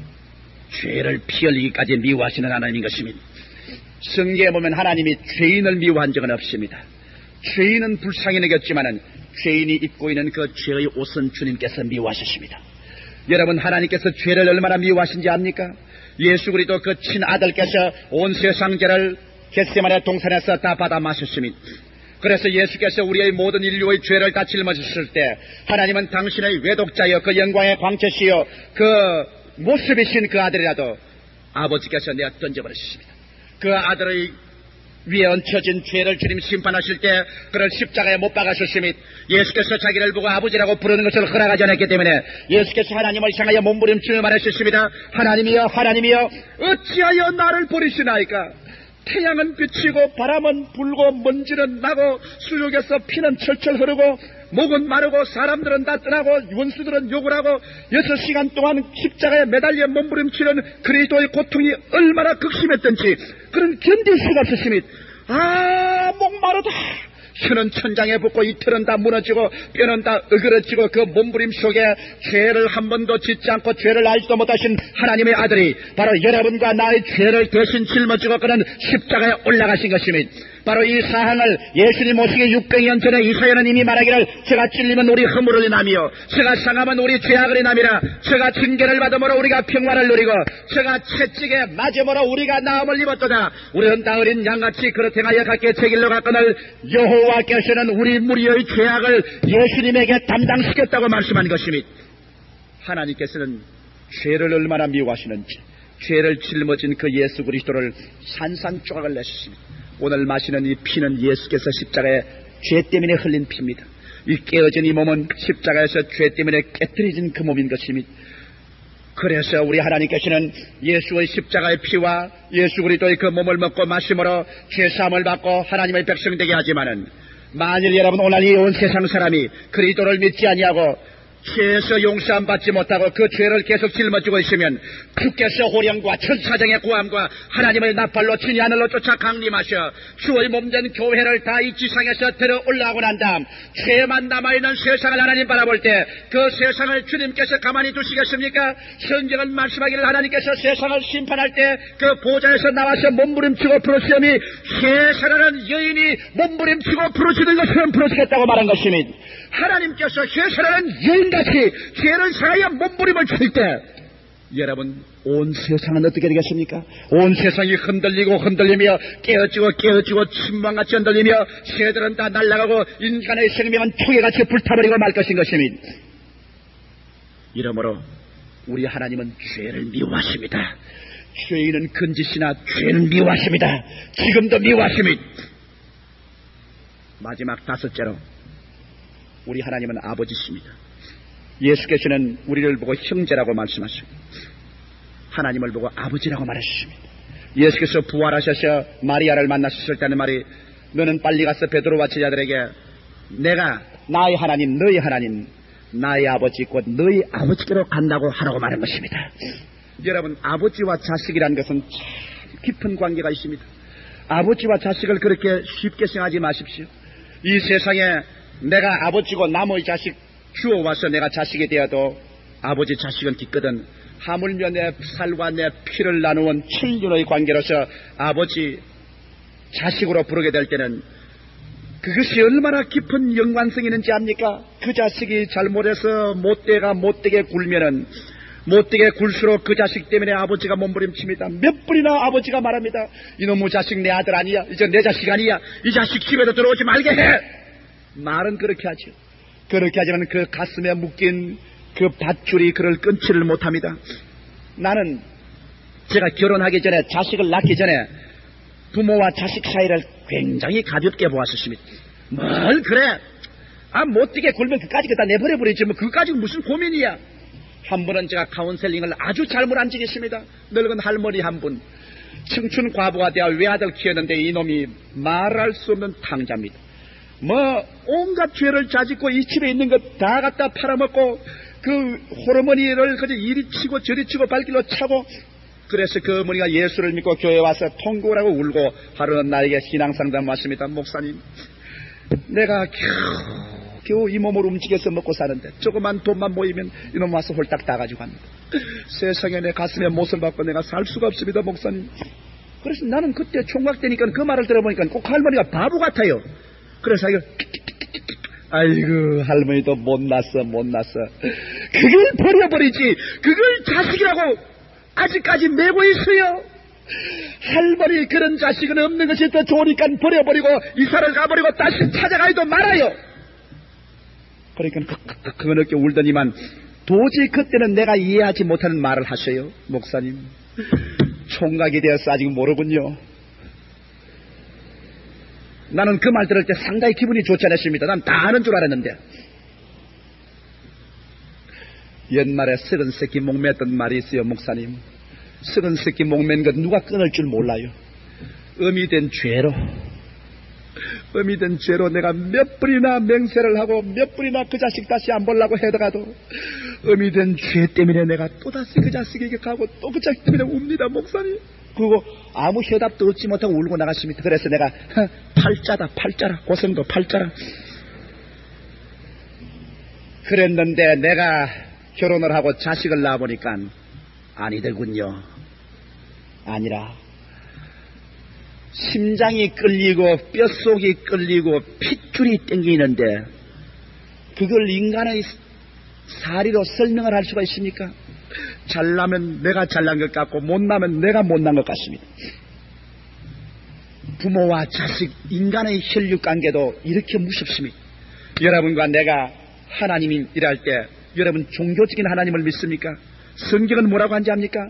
죄를 피 흘리기까지 미워하시는 하나님인 것입니다. 성경에 보면 하나님이 죄인을 미워한 적은 없습니다. 죄인은 불쌍히 여겼지만은 죄인이 입고 있는 그 죄의 옷은 주님께서 미워하셨습니다. 여러분, 하나님께서 죄를 얼마나 미워하신지 압니까? 예수 그리스도 그 친아들께서 온 세상 죄를 겟세마네 동산에서 다 받아 마셨습니다. 그래서 예수께서 우리의 모든 인류의 죄를 다 짊어졌을 때 하나님은 당신의 외독자여 그 영광의 광채시여 그 모습이신 그 아들이라도 아버지께서 내어 던져버리셨습니다. 그 아들의 위에 얹혀진 죄를 주님 심판하실 때 그를 십자가에 못 박으셨습니다. 예수께서 자기를 보고 아버지라고 부르는 것을 허락하지 않았기 때문에 예수께서 하나님을 향하여 몸부림치며 말하셨습니다. 하나님이여, 하나님이여, 어찌하여 나를 버리시나이까? 태양은 비치고 바람은 불고 먼지는 나고 수족에서 피는 철철 흐르고 목은 마르고 사람들은 다 떠나고 원수들은 욕을 하고 6시간 동안 십자가에 매달려 몸부림치는 그리스도의 고통이 얼마나 극심했던지 그는 견딜 수가 없었습니다. 목마르다. 혀는 천장에 붙고 이틀은 다 무너지고 뼈는 다 으그러지고 그 몸부림 속에 죄를 한 번도 짓지 않고 죄를 알지도 못하신 하나님의 아들이 바로 여러분과 나의 죄를 대신 짊어지고 그는 십자가에 올라가신 것입니다. 바로 이 사항을 예수님 오시기 600년 전에 이사야는 이미 말하기를 제가 찔리면 우리 허물을 인하며 제가 상하면 우리 죄악을 인함이라 제가 징계를 받음으로 우리가 평화를 누리고 제가 채찍에 맞음으로 우리가 나음을 입었도다. 우리는 다 어린 양같이 그릇 행하여 각기 제 길로 갔거늘 여호와께서는 우리 무리의 죄악을 예수님에게 담당시켰다고 말씀한 것입니다. 하나님께서는 죄를 얼마나 미워하시는지 죄를 짊어진 그 예수 그리스도를 산산조각을 내셨습니다. 오늘 마시는 이 피는 예수께서 십자가에 죄 때문에 흘린 피입니다. 이 깨어진 이 몸은 십자가에서 죄 때문에 깨뜨려진 그 몸인 것입니다. 그래서 우리 하나님께서는 예수의 십자가의 피와 예수 그리스도의 그 몸을 먹고 마심으로 죄사함을 받고 하나님의 백성 되게 하지만은 만일 여러분 오늘 이 온 세상 사람이 그리스도를 믿지 아니하고 죄에서 용서함 받지 못하고 그 죄를 계속 짊어지고 있으면 주께서 호령과 천사장의 구함과 하나님의 나팔로 진이 하늘로 쫓아 강림하셔 주의 몸된 교회를 다 이 지상에서 들어 올라오고 난 다음 죄만 남아있는 세상을 하나님 바라볼 때 그 세상을 주님께서 가만히 두시겠습니까? 성경은 말씀하기를 하나님께서 세상을 심판할 때 그 보좌에서 나와서 몸부림치고 부르시오니 세상하는 여인이 몸부림치고 부르시는 것처럼 부르시겠다고 말한 것입니다. 하나님께서 세상하는 여인같이 죄를 사하여 몸부림을 칠 때 여러분 온 세상은 어떻게 되겠습니까? 온 세상이 흔들리고 흔들리며 깨어지고 침방같이 흔들리며 새들은 다 날아가고 인간의 생명은 초계같이 불타버리고 말 것인 것입니다. 이러므로 우리 하나님은 죄를 미워하십니다. 죄인은 건짓이나 죄는 미워하십니다. 지금도 미워하십니다. 마지막 다섯째로 우리 하나님은 아버지십니다. 예수께서는 우리를 보고 형제라고 말씀하시고 하나님을 보고 아버지라고 말하셨습니다. 예수께서 부활하셔서 마리아를 만나셨을 때는 말이 너는 빨리 가서 베드로와 제자들에게 내가 나의 하나님 너희 하나님 나의 아버지 곧 너희 아버지께로 간다고 하라고 말한 것입니다. 여러분 아버지와 자식이라는 것은 참 깊은 관계가 있습니다. 아버지와 자식을 그렇게 쉽게 생각하지 마십시오. 이 세상에 내가 아버지고 남의 자식 주워와서 내가 자식이 되어도 아버지 자식은 깊거든 하물며 내 살과 내 피를 나누은 친륜의 관계로서 아버지 자식으로 부르게 될 때는 그것이 얼마나 깊은 연관성이 있는지 압니까? 그 자식이 잘못해서 못되게 굴면은 못되게 굴수록 그 자식 때문에 아버지가 몸부림칩니다. 몇 번이나 아버지가 말합니다. 이놈의 자식 내 아들 아니야. 이제 내 자식 아니야. 이 자식 집에도 들어오지 말게 해. 말은 그렇게 하죠. 그렇게 하지만 그 가슴에 묶인 그 밧줄이 그를 끊지를 못합니다. 나는 제가 결혼하기 전에 자식을 낳기 전에 부모와 자식 사이를 굉장히 가볍게 보았었습니다. 뭘 그래? 못되게 굴면 그까지 다 내버려버리지 뭐 그까지 무슨 고민이야. 한 분은 제가 카운셀링을 아주 잘 몰아앉히겠습니다. 늙은 할머니 한 분, 청춘 과부가 되어 외아들 키웠는데 이놈이 말할 수 없는 탕자입니다. 온갖 죄를 자짓고 이 집에 있는 것 다 갖다 팔아먹고 그 호르몬이를 그저 이리 치고 저리 치고 발길로 차고, 그래서 그 어머니가 예수를 믿고 교회에 와서 통곡을 하고 울고 하루는 나에게 신앙상담 왔습니다. 목사님, 내가 겨우 이 몸을 움직여서 먹고 사는데 조그만 돈만 모이면 이놈 와서 홀딱 다 가지고 갑니다. 세상에 내 가슴에 못을 박고 내가 살 수가 없습니다, 목사님. 그래서 나는 그때 총각 때니까 그 말을 들어보니까 꼭 할머니가 바보 같아요. 그래서 이거 아이고 할머니도 못났어. 그걸 버려버리지, 그걸 자식이라고 아직까지 메고 있어요. 할머니 그런 자식은 없는 것이 더 좋으니까 버려버리고 이사를 가버리고 다시 찾아가지도 말아요. 그러니까 그렇게 울더니만 도저히 그때는 내가 이해하지 못하는 말을 하셔요. 목사님, 총각이 되어서 아직 모르군요. 나는 그 말 들을 때 상당히 기분이 좋지 않았습니다. 난 다 아는 줄 알았는데. 옛말에 썩은 새끼 목매었던 말이 있어요. 목사님, 썩은 새끼 목맨 것 누가 끊을 줄 몰라요. 음이 된 죄로 내가 몇 번이나 맹세를 하고 몇 번이나 그 자식 다시 안 보려고 해다가도 음이 된 죄 때문에 내가 또다시 그 자식에게 가고 또 그 자식 때문에 웁니다. 목사님. 그리고 아무 해답도 얻지 못하고 울고 나갔습니다. 그래서 내가 팔자라 고생도 팔자라 그랬는데 내가 결혼을 하고 자식을 낳아보니까 아니더군요. 아니라 심장이 끌리고 뼛속이 끌리고 핏줄이 땡기는데 그걸 인간의 사리로 설명을 할 수가 있습니까? 잘나면 내가 잘난 것 같고 못나면 내가 못난 것 같습니다. 부모와 자식, 인간의 혈육관계도 이렇게 무섭습니다. 여러분과 내가 하나님이 일할 때 여러분 종교적인 하나님을 믿습니까? 성경은 뭐라고 한지 압니까?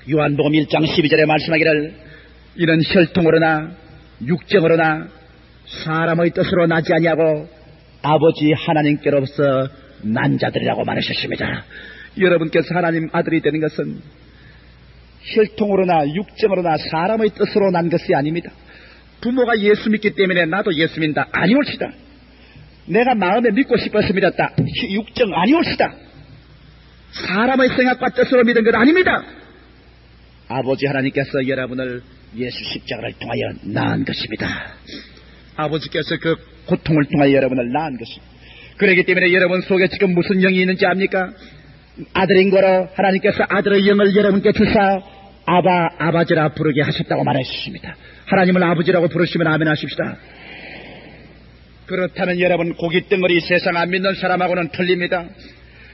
요한복음 1장 12절에 말씀하기를 이는 혈통으로나 육정으로나 사람의 뜻으로 나지 아니하고 아버지 하나님께로서 난 자들이라고 말하셨습니다. 여러분께서 하나님 아들이 되는 것은 혈통으로나 육정으로나 사람의 뜻으로 난 것이 아닙니다. 부모가 예수 믿기 때문에 나도 예수 믿는다 아니올시다. 내가 마음에 믿고 싶어서 믿었다 육정 아니올시다. 사람의 생각과 뜻으로 믿은 것 아닙니다. 아버지 하나님께서 여러분을 예수 십자가를 통하여 낳은 것입니다. 아버지께서 그 고통을 통하여 여러분을 낳은 것입니다. 그렇기 때문에 여러분 속에 지금 무슨 영이 있는지 압니까? 아들인 거로 하나님께서 아들의 영을 여러분께 주사 아바지라 부르게 하셨다고 말하셨습니다. 하나님을 아버지라고 부르시면 아멘 하십시다. 그렇다면 여러분 고깃덩어리 세상 안 믿는 사람하고는 틀립니다.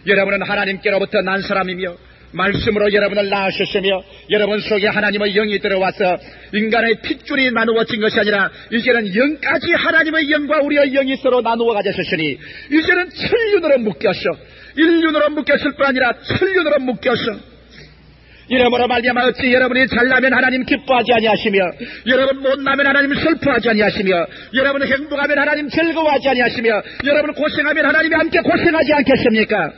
여러분은 하나님께로부터 난 사람이며 말씀으로 여러분을 낳으셨으며 여러분 속에 하나님의 영이 들어와서 인간의 핏줄이 나누어진 것이 아니라 이제는 영까지 하나님의 영과 우리의 영이 서로 나누어 가졌으니 이제는 천륜으로 묶였어. 인륜으로 묶였을 뿐 아니라 천륜으로 묶였어. 이러므로 말미암아 어찌 여러분이 잘나면 하나님 기뻐하지 아니하시며 여러분 못나면 하나님 슬퍼하지 아니하시며 여러분 행복하면 하나님 즐거워하지 아니하시며 여러분 고생하면 하나님이 함께 고생하지 않겠습니까?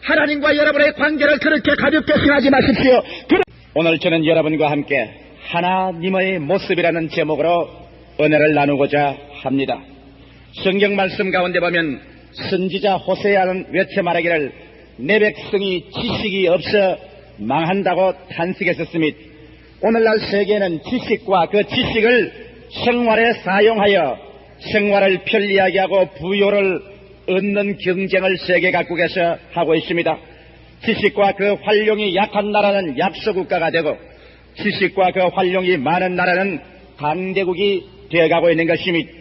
하나님과 여러분의 관계를 그렇게 가볍게 생각하지 마십시오. 오늘 저는 여러분과 함께 하나님의 모습이라는 제목으로 은혜를 나누고자 합니다. 성경 말씀 가운데 보면 선지자 호세아는 외쳐 말하기를 내 백성이 지식이 없어 망한다고 탄식했었습니다. 오늘날 세계는 지식과 그 지식을 생활에 사용하여 생활을 편리하게 하고 부요를 얻는 경쟁을 세계 각국에서 하고 있습니다. 지식과 그 활용이 약한 나라는 약소국가가 되고 지식과 그 활용이 많은 나라는 강대국이 되어가고 있는 것입니다.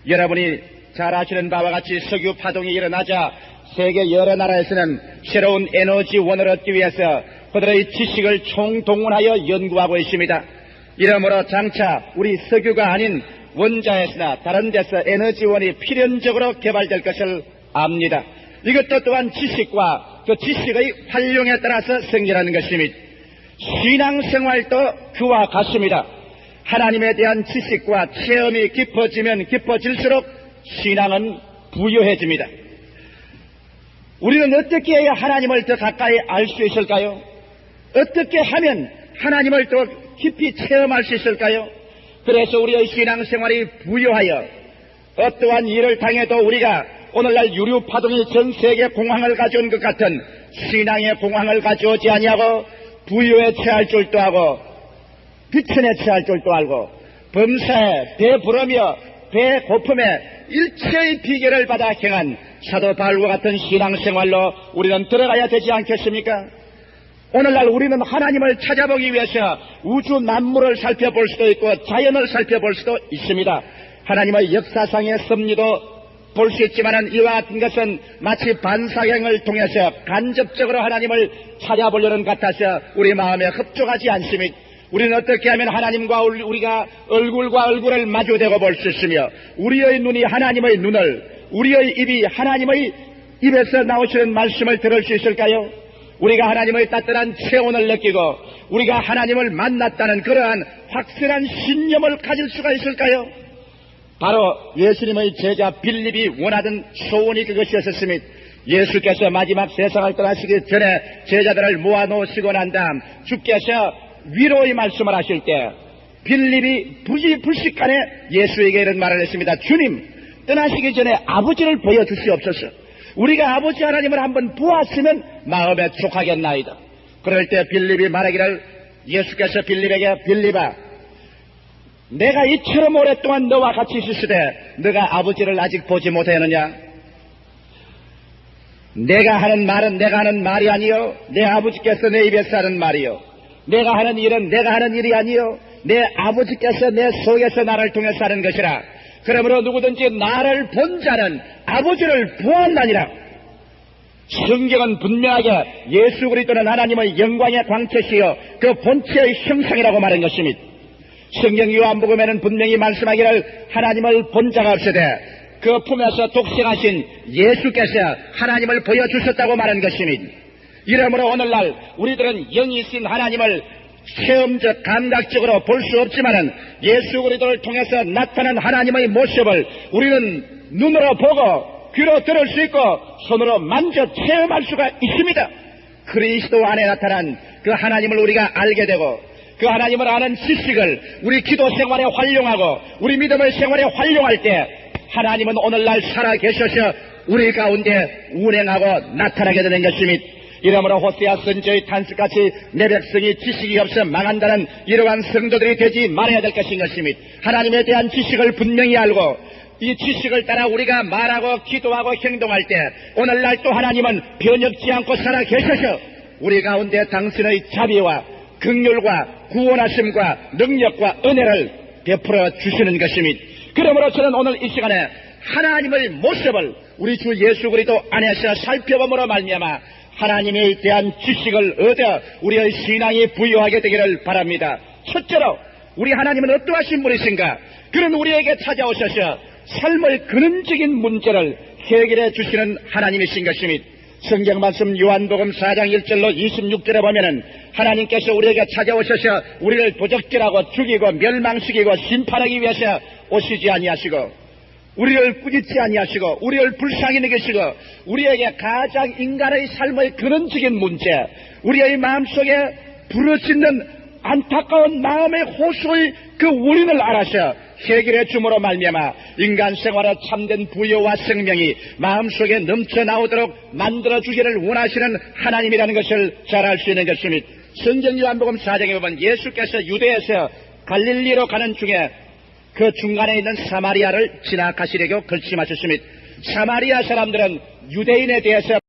여러분이 잘 아시는 바와 같이 석유 파동이 일어나자 세계 여러 나라에서는 새로운 에너지원을 얻기 위해서 그들의 지식을 총동원하여 연구하고 있습니다. 이러므로 장차 우리 석유가 아닌 원자에서나 다른 데서 에너지원이 필연적으로 개발될 것을 압니다. 이것도 또한 지식과 그 지식의 활용에 따라서 생겨나는 것입니다. 신앙생활도 그와 같습니다. 하나님에 대한 지식과 체험이 깊어지면 깊어질수록 신앙은 부유해집니다. 우리는 어떻게 해야 하나님을 더 가까이 알 수 있을까요? 어떻게 하면 하나님을 더 깊이 체험할 수 있을까요? 그래서 우리의 신앙생활이 부유하여 어떠한 일을 당해도 우리가 오늘날 유류 파동이 전 세계 공황을 가져온 것 같은 신앙의 공황을 가져오지 아니하고 부유에 처할 줄도 하고 비천에 처할 줄도 알고 범사에 배부르며 배고픔에 일체의 비결을 받아 행한 사도 바울과 같은 신앙생활로 우리는 들어가야 되지 않겠습니까? 오늘날 우리는 하나님을 찾아보기 위해서 우주 만물을 살펴볼 수도 있고 자연을 살펴볼 수도 있습니다. 하나님의 역사상의 섭리도 볼 수 있지만 이와 같은 것은 마치 반사경을 통해서 간접적으로 하나님을 찾아보려는 것 같아서 우리 마음에 흡족하지 않습니다. 우리는 어떻게 하면 하나님과 우리가 얼굴과 얼굴을 마주대고 볼 수 있으며 우리의 눈이 하나님의 눈을, 우리의 입이 하나님의 입에서 나오시는 말씀을 들을 수 있을까요? 우리가 하나님의 따뜻한 체온을 느끼고 우리가 하나님을 만났다는 그러한 확실한 신념을 가질 수가 있을까요? 바로 예수님의 제자 빌립이 원하던 소원이 그것이었습니다. 예수께서 마지막 세상을 떠나시기 전에 제자들을 모아놓으시고 난 다음 주께서 위로의 말씀을 하실 때 빌립이 부지불식간에 예수에게 이런 말을 했습니다. 주님, 떠나시기 전에 아버지를 보여주시옵소서. 우리가 아버지 하나님을 한번 보았으면 마음에 촉하겠나이다. 그럴 때 빌립이 말하기를, 예수께서 빌립에게, 빌립아, 내가 이처럼 오랫동안 너와 같이 있으시되 너가 아버지를 아직 보지 못하느냐? 내가 하는 말은 내가 하는 말이 아니요 내 아버지께서 내 입에서 하는 말이요 내가 하는 일은 내가 하는 일이 아니요 내 아버지께서 내 속에서 나를 통해서 하는 것이라. 그러므로 누구든지 나를 본 자는 아버지를 보았나니라. 성경은 분명하게 예수 그리스도는 하나님의 영광의 광채시여 그 본체의 형상이라고 말한 것입니다. 성경 요한복음에는 분명히 말씀하기를 하나님을 본 자가 없으되 그 품에서 독생하신 예수께서 하나님을 보여주셨다고 말한 것입니다. 이러므로 오늘날 우리들은 영이신 하나님을 체험적 감각적으로 볼 수 없지만은 예수 그리스도를 통해서 나타난 하나님의 모습을 우리는 눈으로 보고 귀로 들을 수 있고 손으로 만져 체험할 수가 있습니다. 그리스도 안에 나타난 그 하나님을 우리가 알게 되고 그 하나님을 아는 지식을 우리 기도 생활에 활용하고 우리 믿음의 생활에 활용할 때 하나님은 오늘날 살아계셔서 우리 가운데 운행하고 나타나게 되는 것입니다. 이러므로 호세아 선지의 탄식같이 내 백성이 지식이 없어 망한다는 이러한 성도들이 되지 말아야 될 것인 것입니다. 하나님에 대한 지식을 분명히 알고 이 지식을 따라 우리가 말하고 기도하고 행동할 때 오늘날 또 하나님은 변혁지 않고 살아계셔서 우리 가운데 당신의 자비와 긍휼과 구원하심과 능력과 은혜를 베풀어 주시는 것입니다. 그러므로 저는 오늘 이 시간에 하나님의 모습을 우리 주 예수 그리스도 안에서 살펴봄으로 말미암아 하나님에 대한 지식을 얻어 우리의 신앙이 부유하게 되기를 바랍니다. 첫째로 우리 하나님은 어떠하신 분이신가? 그는 우리에게 찾아오셔서 삶의 근원적인 문제를 해결해 주시는 하나님이신 것입니다. 성경 말씀 요한복음 4장 1절로 26절에 보면은 하나님께서 우리에게 찾아오셔서 우리를 도적질하고 죽이고 멸망시키고 심판하기 위해서 오시지 아니하시고 우리를 꾸짖지 아니하시고 우리를 불쌍히 여기시고 우리에게 가장 인간의 삶의 근원적인 문제, 우리의 마음속에 부르짖는 안타까운 마음의 호소의 그 원인을 알아서 해결해 줌으로 말미암아 인간 생활의 참된 부여와 생명이 마음속에 넘쳐나오도록 만들어주기를 원하시는 하나님이라는 것을 잘 알 수 있는 것입니다. 성경 요한복음 4장에 보면 예수께서 유대에서 갈릴리로 가는 중에 그 중간에 있는 사마리아를 지나가시려고 결심하셨습니다. 사마리아 사람들은 유대인에 대해서